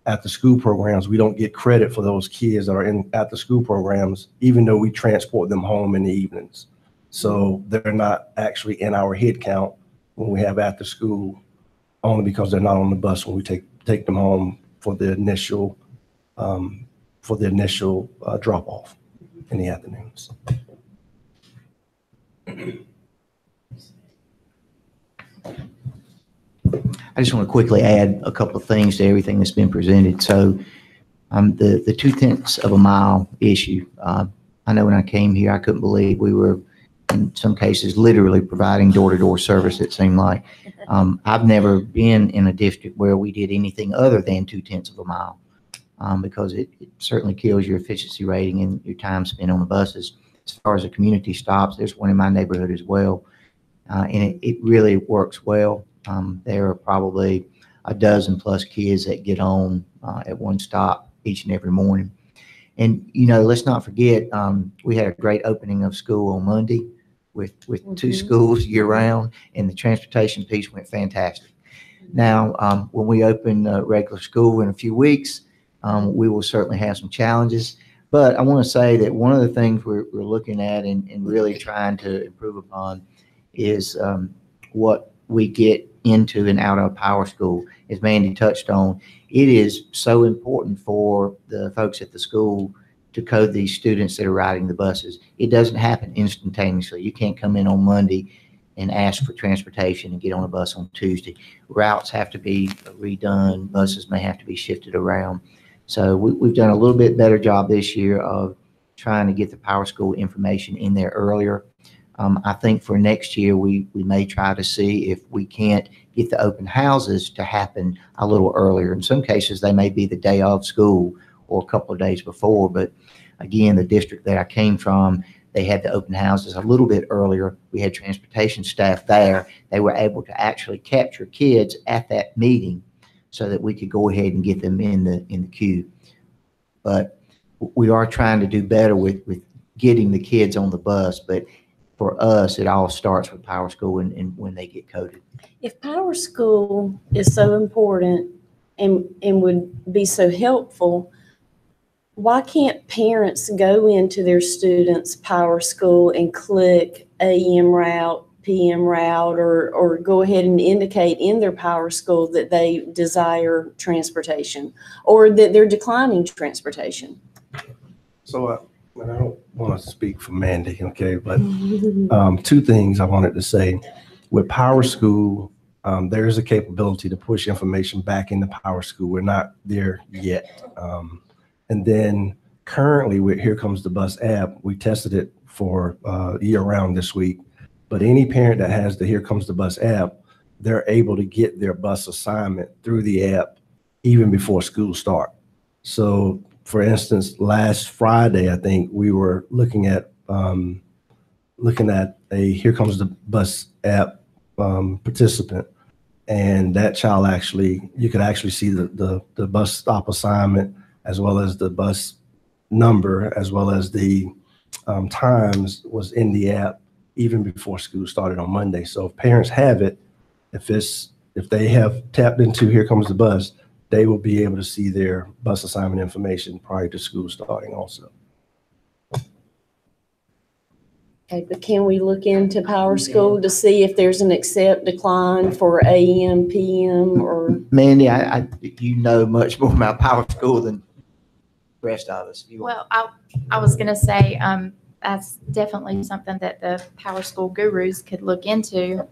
at the school programs, we don't get credit for those kids that are at the school programs, even though we transport them home in the evenings. So they're not actually in our head count when we have after school, only because they're not on the bus when we take them home for the initial drop off in the afternoons. I just want to quickly add a couple of things to everything that's been presented. So the 0.2 of a mile issue, I know when I came here, I couldn't believe we were in some cases, literally providing door-to-door service, it seemed like. I've never been in a district where we did anything other than 2/10 of a mile, because it certainly kills your efficiency rating and your time spent on the buses. As far as the community stops, there's one in my neighborhood as well, and it really works well. There are probably a dozen plus kids that get on at one stop each and every morning. And, you know, let's not forget, we had a great opening of school on Monday with two schools year round, and the transportation piece went fantastic. Now, when we open regular school in a few weeks, we will certainly have some challenges. But I want to say that one of the things we're looking at and really trying to improve upon is what we get into and out of Power School. As Mandy touched on, it is so important for the folks at the school to code these students that are riding the buses. It doesn't happen instantaneously. You can't come in on Monday and ask for transportation and get on a bus on Tuesday. Routes have to be redone. Buses may have to be shifted around. So we've done a little bit better job this year of trying to get the Power School information in there earlier. I think for next year, we may try to see if we can't get the open houses to happen a little earlier. In some cases, they may be the day of school or a couple of days before. But again, the district that I came from, they had the open houses a little bit earlier. We had transportation staff there. They were able to actually capture kids at that meeting so that we could go ahead and get them in the queue. But we are trying to do better with getting the kids on the bus. But for us, it all starts with Power School and when they get coded. If Power School is so important and would be so helpful, why can't parents go into their students' Power School and click AM route, PM route, or go ahead and indicate in their Power School that they desire transportation or that they're declining transportation? So I don't want to speak for Mandy, okay, but two things I wanted to say. With Power School, there is a capability to push information back into Power School. We're not there yet. And then currently with Here Comes the Bus app, we tested it for year round this week. But any parent that has the Here Comes the Bus app, they're able to get their bus assignment through the app even before school start. So for instance, last Friday, I think we were looking at a Here Comes the Bus app participant, and that child you could actually see the bus stop assignment as well as the bus number as well as the times was in the app even before school started on Monday. So if parents have it, if they have tapped into Here Comes the Bus, they will be able to see their bus assignment information prior to school starting also. Okay, but can we look into Power School to see if there's an accept decline for AM, PM, or? Mandy, you know much more about Power School than the rest of us. Well, I was going to say that's definitely something that the Power School gurus could look into.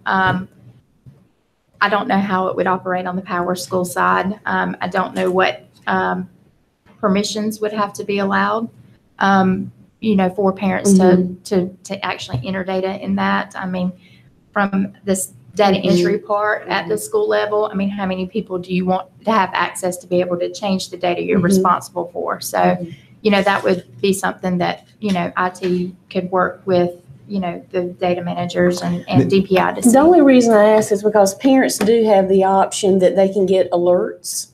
I don't know how it would operate on the Power School side. I don't know what permissions would have to be allowed, for parents to actually enter data in that. I mean, from this data entry part at the school level, I mean, how many people do you want to have access to be able to change the data you're responsible for? So, that would be something that, IT could work with the data managers and DPI to see. The only reason I ask is because parents do have the option that they can get alerts.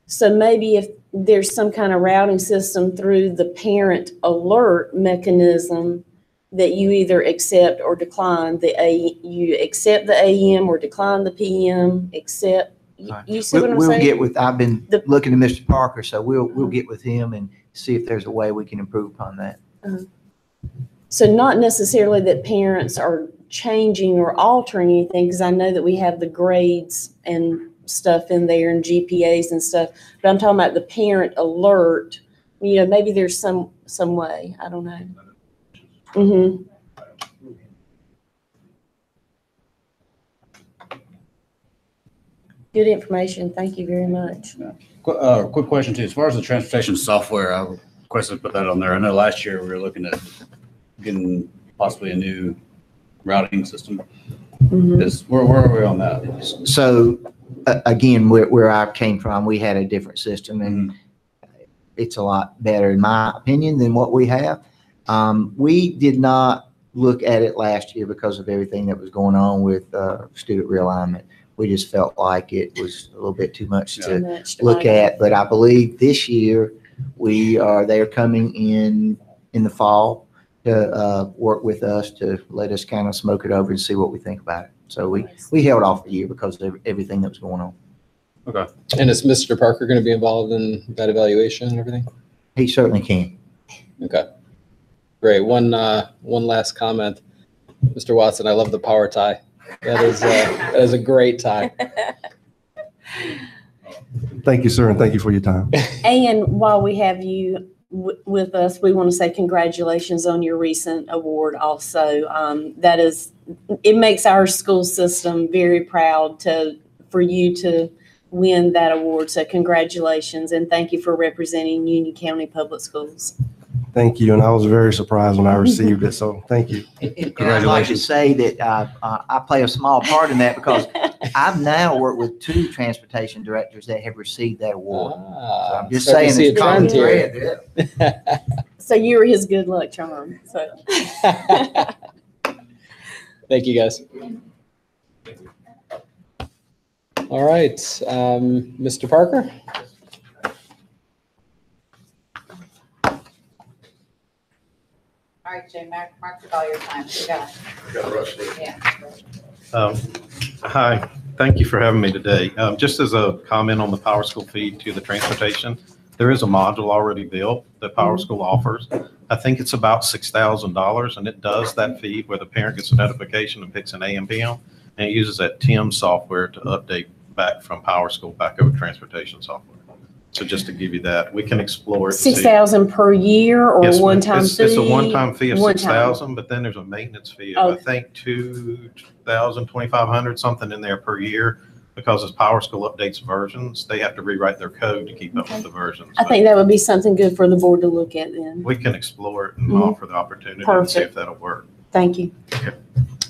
So maybe if there's some kind of routing system through the parent alert mechanism that you either accept or decline you accept the AM or decline the PM, accept. You see what I'm saying? I've been looking to Mr. Parker, so we'll get with him and see if there's a way we can improve upon that. So not necessarily that parents are changing or altering anything, because I know that we have the grades and stuff in there and GPAs and stuff, but I'm talking about the parent alert. Maybe there's some way. I don't know. Good information. Thank you very much. Quick question too. As far as the transportation software, I requested to put that on there. I know last year we were looking at getting possibly a new routing system. Mhm. Where are we on that? So again, where I came from, we had a different system, and it's a lot better, in my opinion, than what we have. We did not look at it last year because of everything that was going on with student realignment. We just felt like it was a little bit too much to look at. But I believe this year they're coming in the fall to work with us to let us kind of smoke it over and see what we think about it. So we held off a year because of everything that was going on. Okay. And is Mr. Parker going to be involved in that evaluation and everything? He certainly can. Okay. Great. One last comment. Mr. Watson, I love the power tie. That is a great tie. Thank you, sir, and thank you for your time. And while we have you with us, we want to say congratulations on your recent award also. It makes our school system very proud for you to win that award. So congratulations, and thank you for representing Union County Public Schools. Thank you, and I was very surprised when I received it, so thank you. And I'd like to say that I play a small part in that because I've now worked with 2 transportation directors that have received that award. So I'm just saying it's common thread. Yeah. So you were his good luck charm. So. Thank you, guys. All right, Mr. Parker. All right, Jay, mark all your time. You got it. Yeah. Hi, thank you for having me today. Just as a comment on the Power School feed to the transportation, there is a module already built that Power School offers. I think it's about $6,000, and it does that feed where the parent gets a notification and picks an AM/PM, and it uses that TIM software to update back from Power School back over transportation software. So just to give you that, we can explore it. 6,000 per year or Yes, one-time fee? It's a one-time fee of One time. 6,000, but then there's a maintenance fee of, I think, 2,000, 2,500, something in there per year. Because as Power School updates versions, they have to rewrite their code to keep up with the versions. I think that would be something good for the board to look at then. We can explore it and offer the opportunity and see if that'll work. Thank you.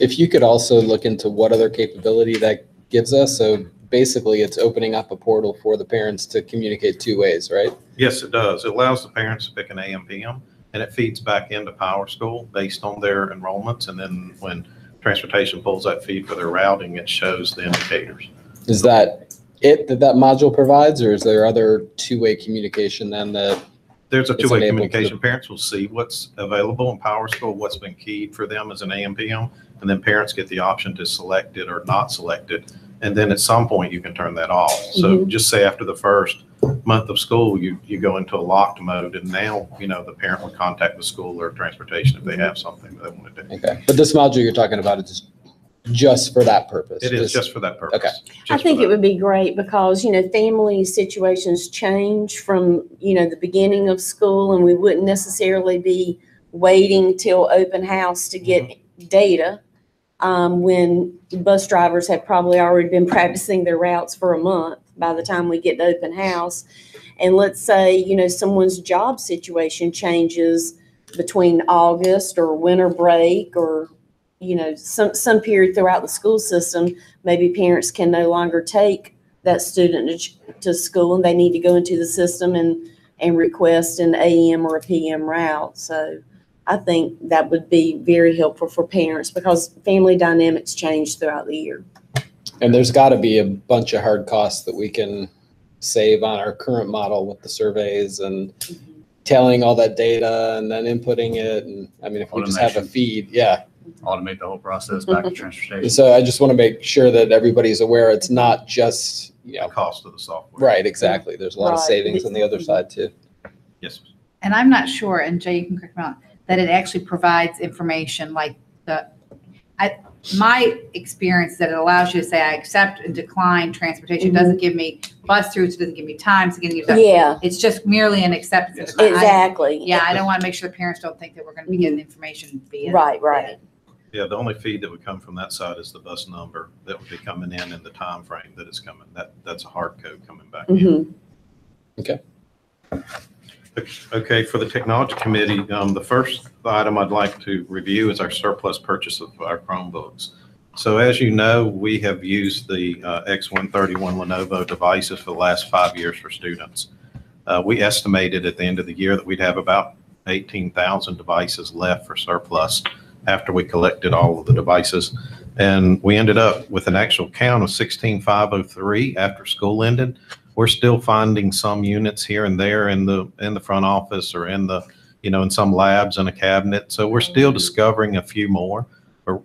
If you could also look into what other capability that gives us. So basically it's opening up a portal for the parents to communicate 2 ways, right? Yes, it does. It allows the parents to pick an AM/PM, and it feeds back into Power School based on their enrollments. And then when transportation pulls that feed for their routing, it shows the indicators. Is that it that module provides, or is there other 2-way communication then that? There's a It's 2-way enabled communication. Parents will see what's available in Power School, what's been keyed for them as an AM/PM, and then parents get the option to select it or not select it. And then at some point you can turn that off. So just say after the first month of school, you go into a locked mode, and now, the parent would contact the school or transportation if they have something they want to do. Okay, but this module you're talking about is just for that purpose? It is just for that purpose. Okay. I think it would be great because, family situations change from, the beginning of school, and we wouldn't necessarily be waiting till open house to get data when bus drivers have probably already been practicing their routes for a month by the time we get to open house. And let's say, someone's job situation changes between August or winter break or some period throughout the school system, maybe parents can no longer take that student to school and they need to go into the system and request an AM or a PM route. So I think that would be very helpful for parents because family dynamics change throughout the year. And there's got to be a bunch of hard costs that we can save on our current model with the surveys and telling all that data and then inputting it. And I mean, if we just have a feed, Automate the whole process back to transportation. So I just want to make sure that everybody's aware it's not just, The cost of the software. Right, exactly. There's a lot of savings on the other side too. Yes. And I'm not sure, and Jay, you can correct me on, that it actually provides information like my experience that it allows you to say, I accept and decline transportation. It doesn't give me bus routes, it doesn't give me times. It's just merely an acceptance. Exactly. I don't want to make sure the parents don't think that we're going to be getting information via. Right. Yeah, the only feed that would come from that side is the bus number that would be coming in the time frame that it's coming. That's a hard code coming back in. Okay. Okay, for the technology committee, the first item I'd like to review is our surplus purchase of our Chromebooks. So as you know, we have used the X131 Lenovo devices for the last 5 years for students. We estimated at the end of the year that we'd have about 18,000 devices left for surplus after we collected all of the devices. And we ended up with an actual count of 16,503 after school ended. We're still finding some units here and there in the front office or in the, in some labs in a cabinet. So we're still discovering a few more.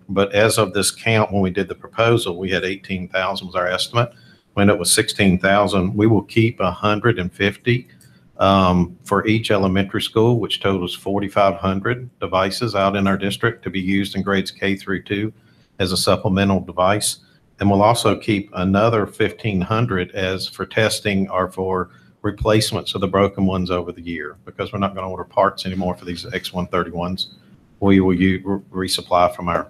But as of this count, when we did the proposal, we had 18,000 was our estimate. When it was 16,000, we will keep 150 for each elementary school, which totals 4,500 devices out in our district to be used in grades K through 2 as a supplemental device. And we'll also keep another 1,500 as for testing or for replacements of the broken ones over the year, because we're not going to order parts anymore for these X131s. We will resupply from our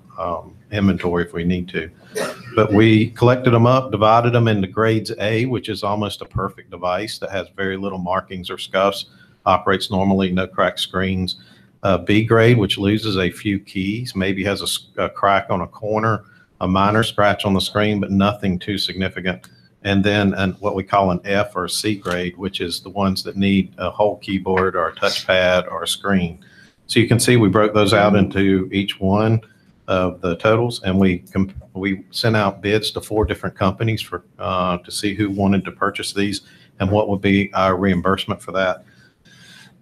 inventory if we need to. But we collected them up, divided them into grades A, which is almost a perfect device that has very little markings or scuffs, operates normally, no cracked screens. B grade, which loses a few keys, maybe has a crack on a corner, a minor scratch on the screen, but nothing too significant. And then what we call an F or C grade, which is the ones that need a whole keyboard or a touchpad or a screen. So you can see we broke those out into each one of the totals, and we sent out bids to 4 different companies for to see who wanted to purchase these and what would be our reimbursement for that.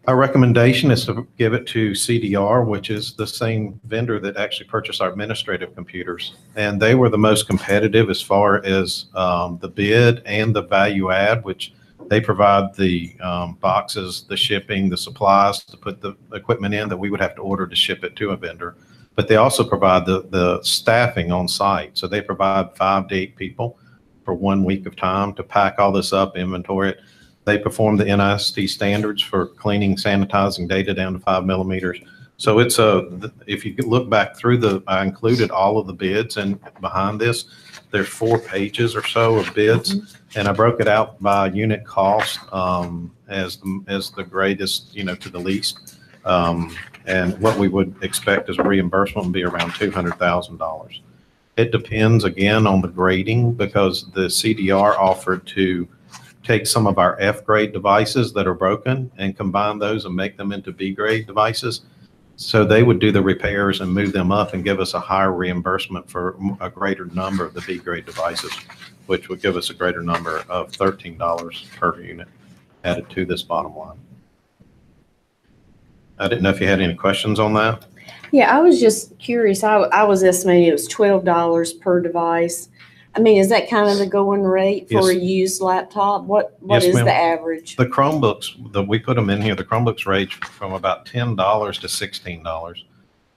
Our recommendation is to give it to CDR, which is the same vendor that actually purchased our administrative computers. And they were the most competitive as far as the bid and the value add, which they provide the boxes, the shipping, the supplies to put the equipment in that we would have to order to ship it to a vendor. But they also provide the staffing on site. So they provide 5 to 8 people for 1 week of time to pack all this up, inventory it. They perform the NIST standards for cleaning, sanitizing data down to 5 millimeters. So it's if you look back through I included all of the bids, and behind this, there's 4 pages or so of bids, and I broke it out by unit cost as the greatest, to the least. And what we would expect as a reimbursement would be around $200,000. It depends again on the grading, because the CDR offered to take some of our F grade devices that are broken and combine those and make them into B grade devices. So they would do the repairs and move them up and give us a higher reimbursement for a greater number of the B grade devices, which would give us a greater number of $13 per unit added to this bottom line. I didn't know if you had any questions on that. Yeah, I was just curious. I was estimating it was $12 per device. I mean, is that kind of the going rate for a used laptop? What is the average? The Chromebooks, that we put them in here, the Chromebooks range from about $10 to $16.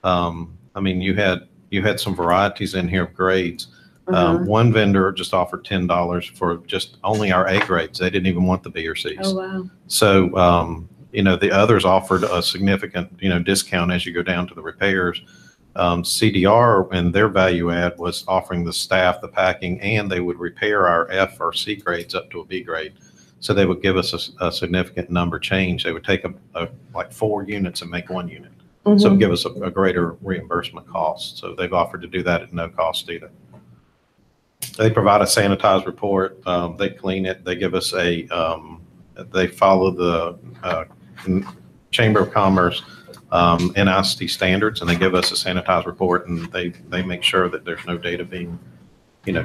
I mean, you had some varieties in here of grades. One vendor just offered $10 for just only our A grades. They didn't even want the B or C's. Oh, wow. So, the others offered a significant, discount as you go down to the repairs. CDR and their value add was offering the staff the packing, and they would repair our F or C grades up to a B grade. So they would give us a significant number change. They would take like 4 units and make 1 unit. So it would give us a greater reimbursement cost. So they've offered to do that at no cost either. They provide a sanitized report. They clean it. They give us they follow the Chamber of Commerce NIST standards, and they give us a sanitized report, and they make sure that there's no data being,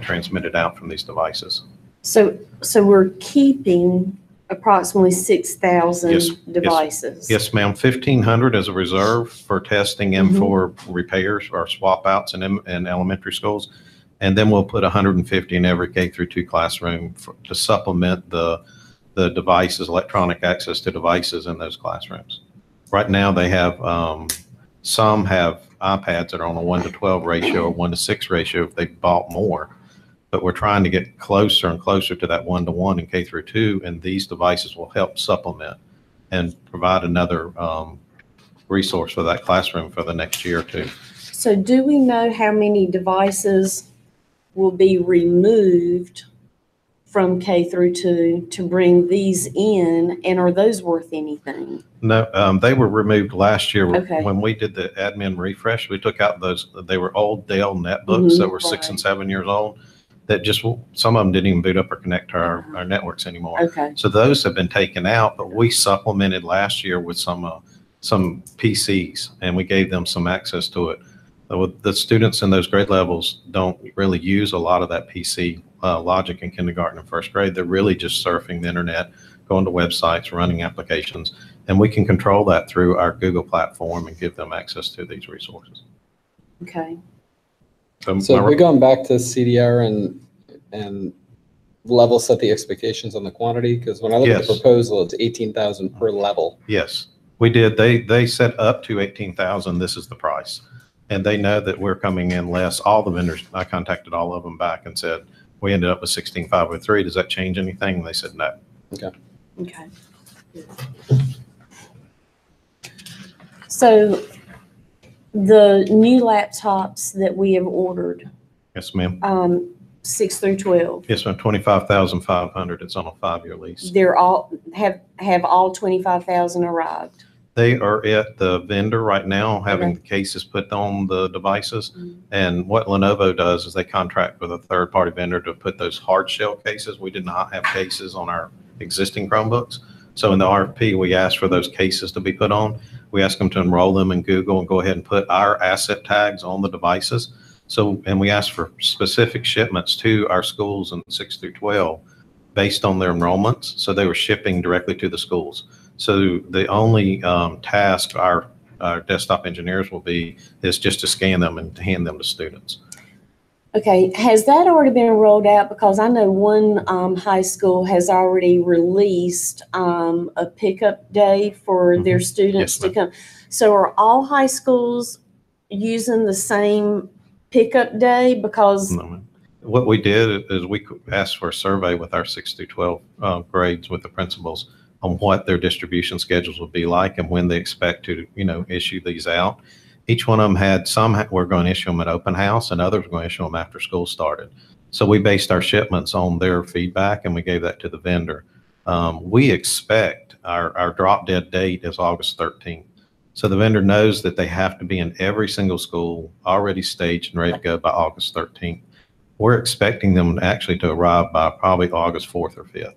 transmitted out from these devices. So we're keeping approximately 6,000 devices. Yes, ma'am. 1,500 as a reserve for testing and for repairs or swap outs in elementary schools, and then we'll put 150 in every K through 2 classroom to supplement the devices, electronic access to devices in those classrooms. Right now, they have some have iPads that are on a 1-to-12 ratio or 1-to-6 ratio if they bought more. But we're trying to get closer and closer to that 1-to-1 in K through 2, and these devices will help supplement and provide another resource for that classroom for the next year or 2. So do we know how many devices will be removed from K through 2 to bring these in, and are those worth anything? No, they were removed last year. Okay. When we did the admin refresh, we took out those, they were old Dell netbooks that were 6 and 7 years old, that just, some of them didn't even boot up or connect to our networks anymore. Okay. So those have been taken out, but we supplemented last year with some PCs, and we gave them some access to it. The students in those grade levels don't really use a lot of that PC logic in kindergarten and first grade. They're really just surfing the internet, going to websites, running applications, and we can control that through our Google platform and give them access to these resources. Okay. So we're going back to CDR and level set the expectations on the quantity, because when I look at the proposal, it's 18,000 per level. Yes, we did. They set up to 18,000. This is the price. And they know that we're coming in less. All the vendors, I contacted all of them back and said, we ended up with 16,503. Does that change anything? And they said no. Okay. Okay. So the new laptops that we have ordered, Yes, ma'am. 6 through 12, Yes, ma'am. 25,500. It's on a 5-year lease. they're all have all 25,000 arrived. They are at the vendor right now, having the cases put on the devices. And what Lenovo does is they contract with a third-party vendor to put those hard shell cases. We did not have cases on our existing Chromebooks. So in the RFP, we asked for those cases to be put on. We asked them to enroll them in Google and go ahead and put our asset tags on the devices. So, and we asked for specific shipments to our schools in 6 through 12 based on their enrollments. So they were shipping directly to the schools. So the only task our desktop engineers will be is just to scan them and hand them to students. Okay, has that already been rolled out? Because I know one high school has already released a pickup day for their students to come. So are all high schools using the same pickup day? Because what we did is we asked for a survey with our 6 through 12 grades with the principals on what their distribution schedules would be like and when they expect to, issue these out. Each one of them had we're going to issue them at open house, and others were going to issue them after school started. So we based our shipments on their feedback, and we gave that to the vendor. We expect our drop dead date is August 13th. So the vendor knows that they have to be in every single school already staged and ready to go by August 13th. We're expecting them actually to arrive by probably August 4th or 5th.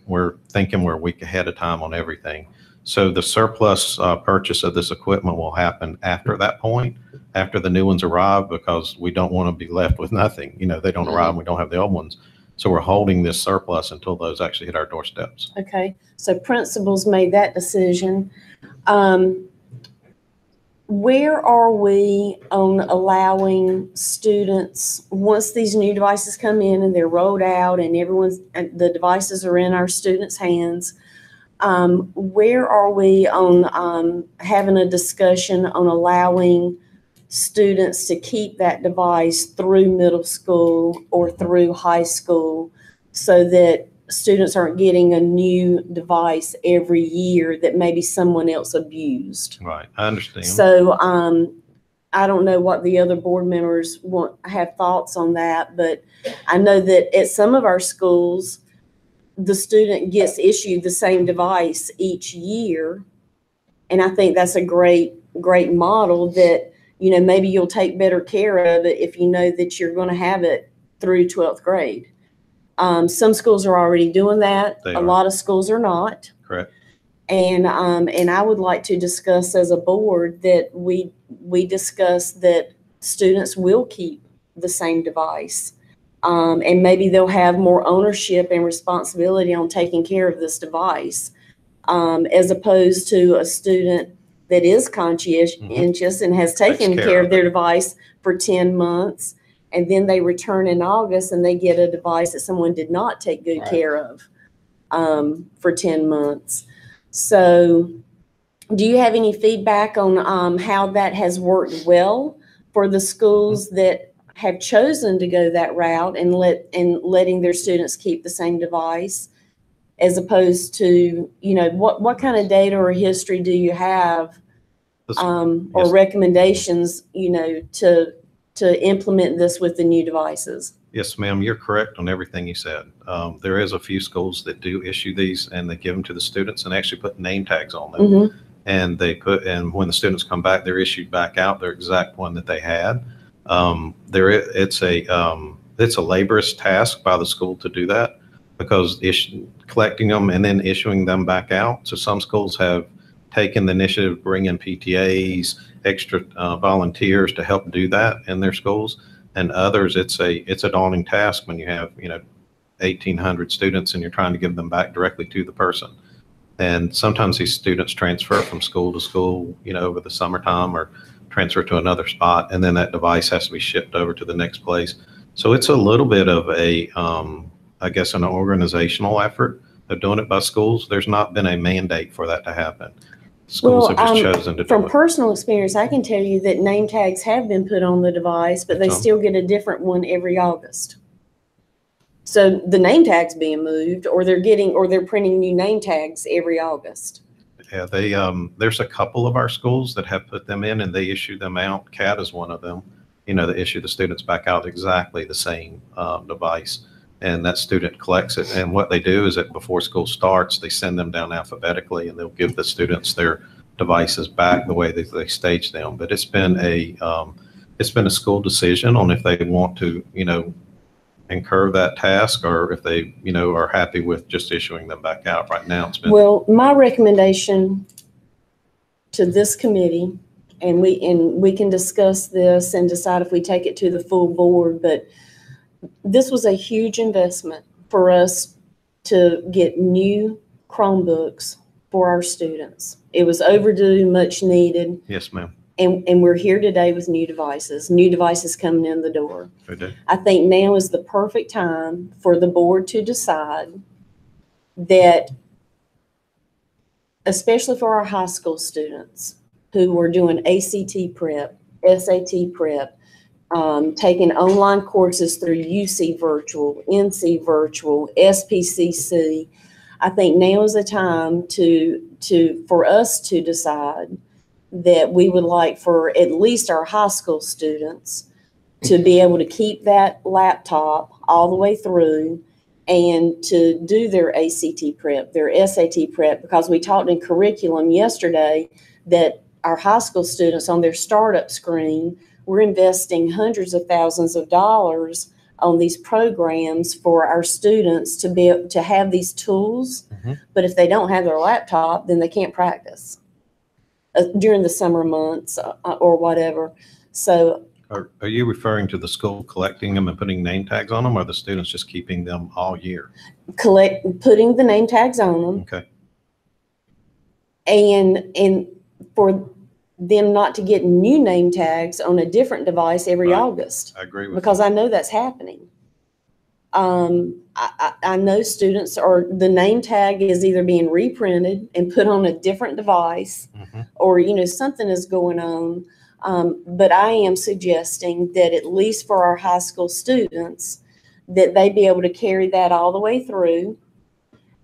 We're thinking we're a week ahead of time on everything. So the surplus purchase of this equipment will happen after that point, after the new ones arrive, because we don't want to be left with nothing. They don't arrive and we don't have the old ones. So we're holding this surplus until those actually hit our doorsteps. Okay, so principals made that decision. Where are we on allowing students, once these new devices come in and they're rolled out and the devices are in our students' hands, where are we on having a discussion on allowing students to keep that device through middle school or through high school so that students aren't getting a new device every year that maybe someone else abused? Right, I understand. So I don't know what the other board members have thoughts on that, but I know that at some of our schools, the student gets issued the same device each year. And I think that's a great model that, maybe you'll take better care of it if you know that you're going to have it through 12th grade. Some schools are already doing that. A lot of schools are not. Correct. And I would like to discuss as a board that we discuss that students will keep the same device. And maybe they'll have more ownership and responsibility on taking care of this device, as opposed to a student that is conscientious and has taken care of their device for 10 months, and then they return in August and they get a device that someone did not take good care of for 10 months. So do you have any feedback on how that has worked well for the schools that have chosen to go that route and letting their students keep the same device, as opposed to, what kind of data or history do you have or recommendations, to to implement this with the new devices? Yes, ma'am, you're correct on everything you said. There is a few schools that do issue these, and they give them to the students and actually put name tags on them. Mm-hmm. And when the students come back, they're issued back out their exact one that they had. It's a laborious task by the school to do that, because collecting them and then issuing them back out. So some schools have taken the initiative to bring in PTAs, extra volunteers to help do that in their schools. And others, it's a daunting task when you have 1,800 students and you're trying to give them back directly to the person. And sometimes these students transfer from school to school, over the summertime, or transfer to another spot, and then that device has to be shipped over to the next place. So it's a little bit of I guess, an organizational effort of doing it by schools. There's not been a mandate for that to happen. Schools have just chosen to do it. From personal experience, I can tell you that name tags have been put on the device, but they still get a different one every August. So the name tag's being moved, or they're printing new name tags every August. Yeah, there's a couple of our schools that have put them in, and they issue them out. CAT is one of them. They issue the students back out exactly the same device, and that student collects it. And what they do is that before school starts, they send them down alphabetically, and they'll give the students their devices back the way that they stage them. But it's been a school decision on if they want to, incur that task, or if they, are happy with just issuing them back out. Right now, it's been. Well, my recommendation to this committee, and we can discuss this and decide if we take it to the full board, but this was a huge investment for us to get new Chromebooks for our students. It was overdue, much needed. Yes, ma'am. And we're here today with new devices coming in the door. Okay. I think now is the perfect time for the board to decide that, especially for our high school students who are doing ACT prep, SAT prep, taking online courses through UC Virtual, NC Virtual, SPCC, I think now is the time for us to decide that we would like for at least our high school students to be able to keep that laptop all the way through and to do their ACT prep, their SAT prep, because we talked in curriculum yesterday that our high school students on their startup screen, we're investing hundreds of thousands of dollars on these programs for our students to be able to have these tools. Mm-hmm. But if they don't have their laptop, then they can't practice during the summer months or whatever. So Are you referring to the school collecting them and putting name tags on them, or the students just keeping them all year? Putting the name tags on them. Okay. And for them not to get new name tags on a different device every Right. August. I agree with because I know that's happening. I know students the name tag is either being reprinted and put on a different device, Mm-hmm. or, something is going on. But I am suggesting that at least for our high school students, that they be able to carry that all the way through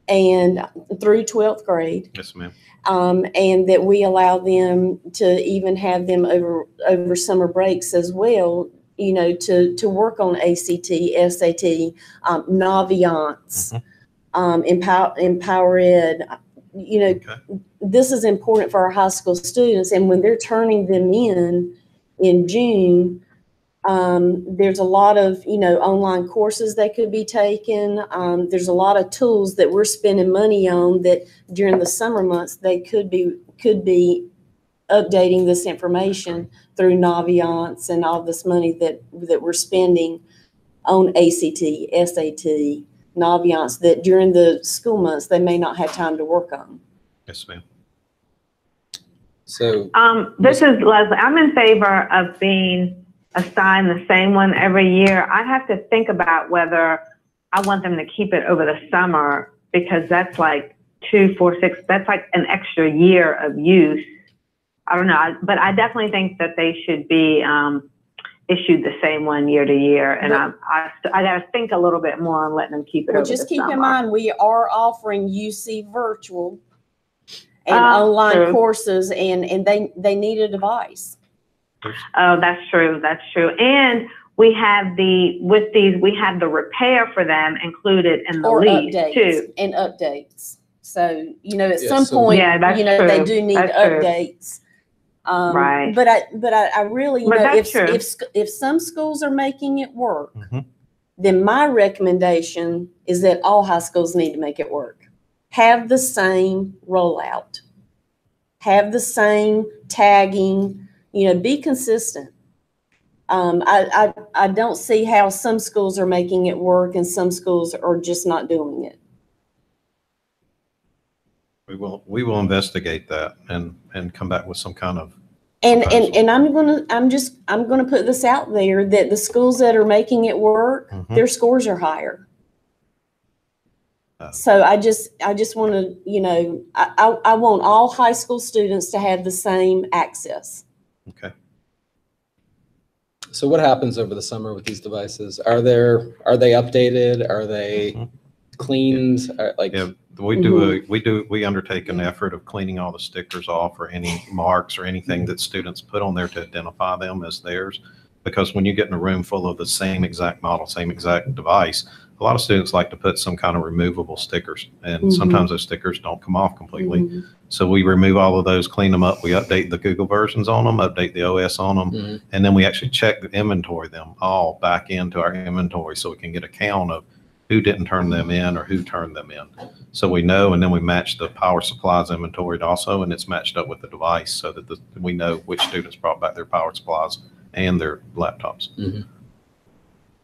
and through 12th grade. Yes, ma'am. And that we allow them to even have them over summer breaks as well, to work on ACT, SAT, Naviance, Empower Ed. Okay. This is important for our high school students. And when they're turning them in June, there's a lot of, online courses that could be taken. There's a lot of tools that we're spending money on that during the summer months, they could be updating this information through Naviance and all this money that we're spending on ACT, SAT, Naviance, that during the school months, they may not have time to work on. Yes, ma'am. So this is Leslie. I'm in favor of being assigned the same one every year. I have to think about whether I want them to keep it over the summer, because that's like 2, 4, 6, that's like an extra year of use. I don't know, but I definitely think that they should be issued the same one year to year. And I got to think a little bit more on letting them keep it over the summer. Just keep in mind, we are offering UC Virtual and online true. courses, and they need a device. Oh, that's true. That's true. And we have the repair for them included in the Or lease updates too. and updates. So, at Yeah, some so- point, Yeah, that's they true. do need That's true. updates. Right. But I really, But that's true. if some schools are making it work, Mhm. then my recommendation is that all high schools need to make it work. Have the same rollout. Have the same tagging, be consistent. I don't see how some schools are making it work and some schools are just not doing it. We will investigate that and come back with some kind of. And proposal. I'm gonna put this out there that the schools that are making it work, Mhm. their scores are higher. Oh. So I just want to, I want all high school students to have the same access. Okay. So what happens over the summer with these devices? Are they updated? Are they Mhm. cleaned? Yeah, we undertake an effort of cleaning all the stickers off or any marks or anything that students put on there to identify them as theirs. Because when you get in a room full of the same exact model, same exact device, a lot of students like to put some kind of removable stickers, and sometimes those stickers don't come off completely. So we remove all of those, clean them up. We update the Google versions on them, update the OS on them, and then we actually check the inventory them all back into our inventory so we can get a count of who didn't turn them in or who turned them in. So we know, and then we match the power supplies inventoried also, and it's matched up with the device so that we know which students brought back their power supplies and their laptops.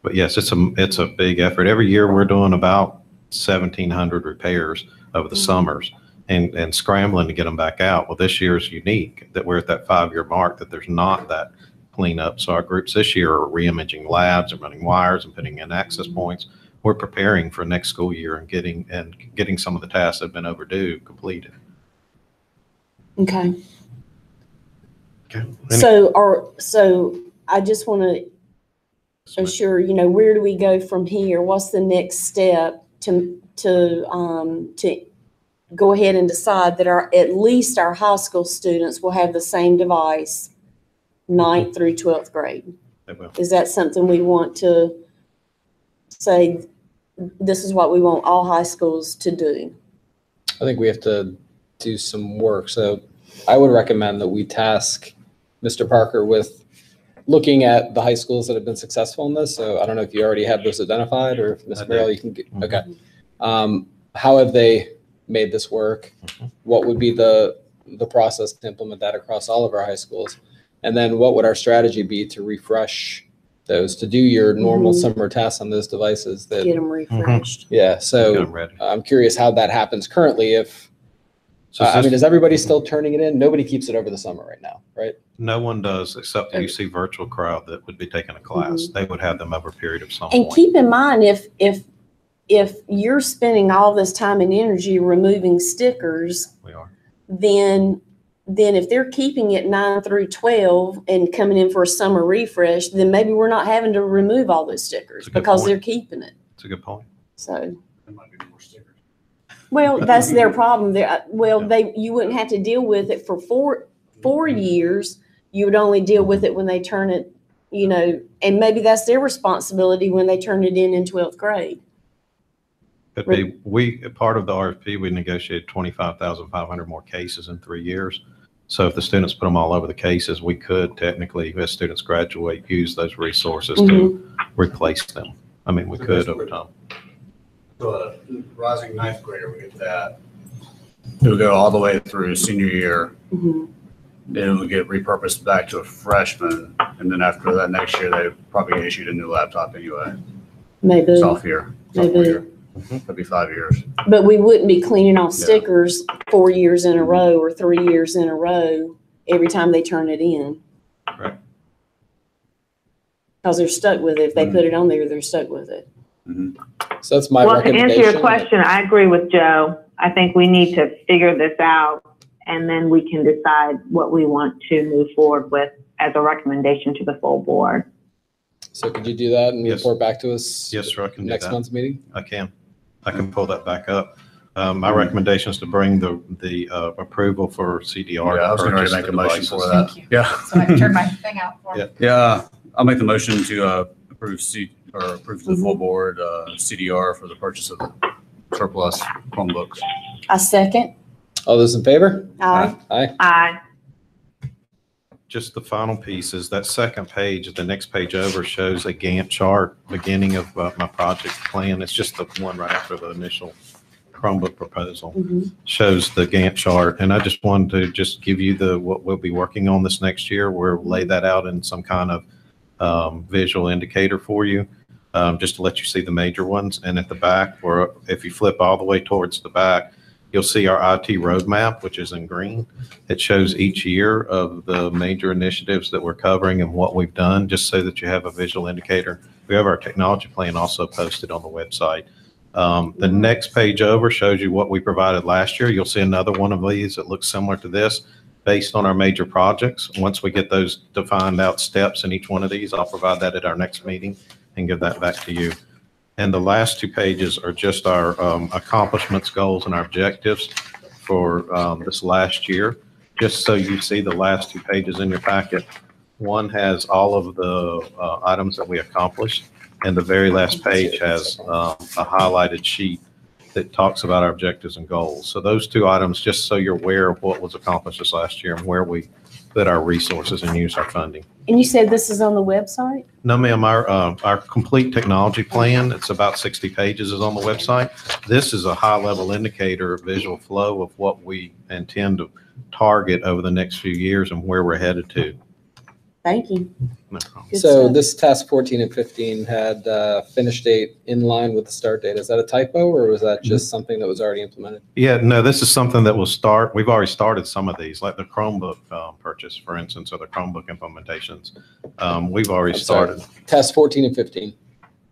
But yes, it's a big effort. Every year we're doing about 1,700 repairs over the summers and scrambling to get them back out. Well, this year is unique that we're at that 5-year mark that there's not that cleanup. So our groups this year are re-imaging labs and running wires and putting in access points. We're preparing for next school year and getting some of the tasks that have been overdue completed. Okay. Okay. So I just want to assure, where do we go from here? What's the next step to go ahead and decide that at least our high school students will have the same device 9th through 12th grade? They will. Is that something we want to say, this is what we want all high schools to do? I think we have to do some work. So I would recommend that we task Mr. Parker with looking at the high schools that have been successful in this. So I don't know if you already have those identified, or if Ms. Merrill, you can get, okay. How have they made this work? What would be the process to implement that across all of our high schools? And then what would our strategy be to refresh those, to do your normal summer tasks on those devices? That Get them refreshed. Yeah, Get so them ready. I'm curious how that happens currently. If is everybody still turning it in? Nobody keeps it over the summer right now, right? No one does, except the UC virtual crowd that would be taking a class. They would have them over a period of some And point. keep in mind, if you're spending all this time and energy removing stickers, We are. then if they're keeping it 9 through 12 and coming in for a summer refresh, then maybe we're not having to remove all those stickers That's a good because point. they're keeping it. It's a good point. So, There might be more stickers. well, that's their problem. You wouldn't have to deal with it for four years. You would only deal with it when they turn it, and maybe that's their responsibility when they turn it in 12th grade. Could be, part of the RFP, we negotiated 25,500 more cases in 3 years. So if the students put them all over the cases, we could technically, as students graduate, use those resources to replace them. I mean, we could over time. So a rising 9th grader would get that. It would go all the way through senior year. Then it would get repurposed back to a freshman. And then after that next year, they probably get issued a new laptop anyway. Maybe. Sophomore year. That'd be 5 years. But we wouldn't be cleaning off stickers 4 years in a row or 3 years in a row every time they turn it in. Right. Because they're stuck with it. If they put it on there, they're stuck with it. So that's my Well, to recommendation. answer your question, I agree with Joe. I think we need to figure this out, and then we can decide what we want to move forward with as a recommendation to the full board. So could you do that and Yes. report back to us? Yes, sir, I can do next that. month's meeting? I can pull that back up. My recommendation is to bring the approval for CDR. Yeah, I was going to purchase make the a motion devices. for that. Thank you. Yeah. So I can turn my thing out for Yeah. Yeah, I'll make the motion to approve approve the full board CDR for the purchase of surplus Chromebooks. I second. All those in favor? Aye. Aye. Aye. Just the final piece is that second page, the next page over shows a Gantt chart, beginning of my project plan. It's just the one right after the initial Chromebook proposal. Shows the Gantt chart. And I just wanted to just give you what we'll be working on this next year. We'll lay that out in some kind of visual indicator for you, just to let you see the major ones. And at the back, or if you flip all the way towards the back, you'll see our IT roadmap, which is in green. It shows each year of the major initiatives that we're covering and what we've done, just so that you have a visual indicator. We have our technology plan also posted on the website. The next page over shows you what we provided last year. You'll see another one of these that looks similar to this based on our major projects. Once we get those defined out steps in each one of these, I'll provide that at our next meeting and give that back to you. And the last two pages are just our accomplishments, goals, and our objectives for this last year. Just so you see the last two pages in your packet. One has all of the items that we accomplished, and the very last page has a highlighted sheet that talks about our objectives and goals. So those two items, just so you're aware of what was accomplished this last year and where we put our resources and use our funding. And you said this is on the website? No, ma'am, our complete technology plan, it's about 60 pages, is on the website. This is a high-level indicator, visual flow of what we intend to target over the next few years and where we're headed to. Thank you. No problem. Good So stuff. this task 14 and 15 had finish date in line with the start date. Is that a typo, or was that just something that was already implemented? Yeah, no, this is something that will start. We've already started some of these, like the Chromebook purchase, for instance, or the Chromebook implementations. We've already started. Task 14 and 15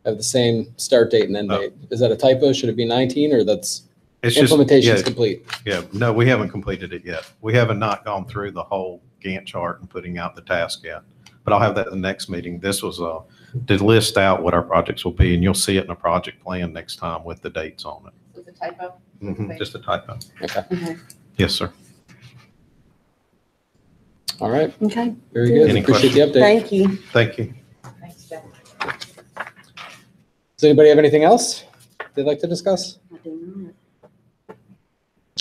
have the same start date and end date. Is that a typo? Should it be 19, or that's It's just, implementation is yeah, complete? yeah, no, we haven't completed it yet. We haven't not gone through the whole Gantt chart and putting out the task yet. But I'll have that in the next meeting. This was to list out what our projects will be, and you'll see it in a project plan next time with the dates on it. With the typo? Just a typo. Okay. Okay. Yes, sir. All right. Okay. Very good. Any Appreciate the update. Thank you. Thank you. Thanks, Jeff. Does anybody have anything else they'd like to discuss? I do not.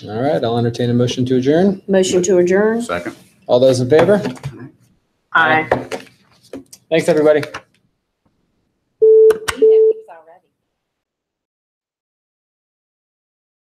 All right. I'll entertain a motion to adjourn. Motion to adjourn. Second. All those in favor? Aye. Thanks, everybody.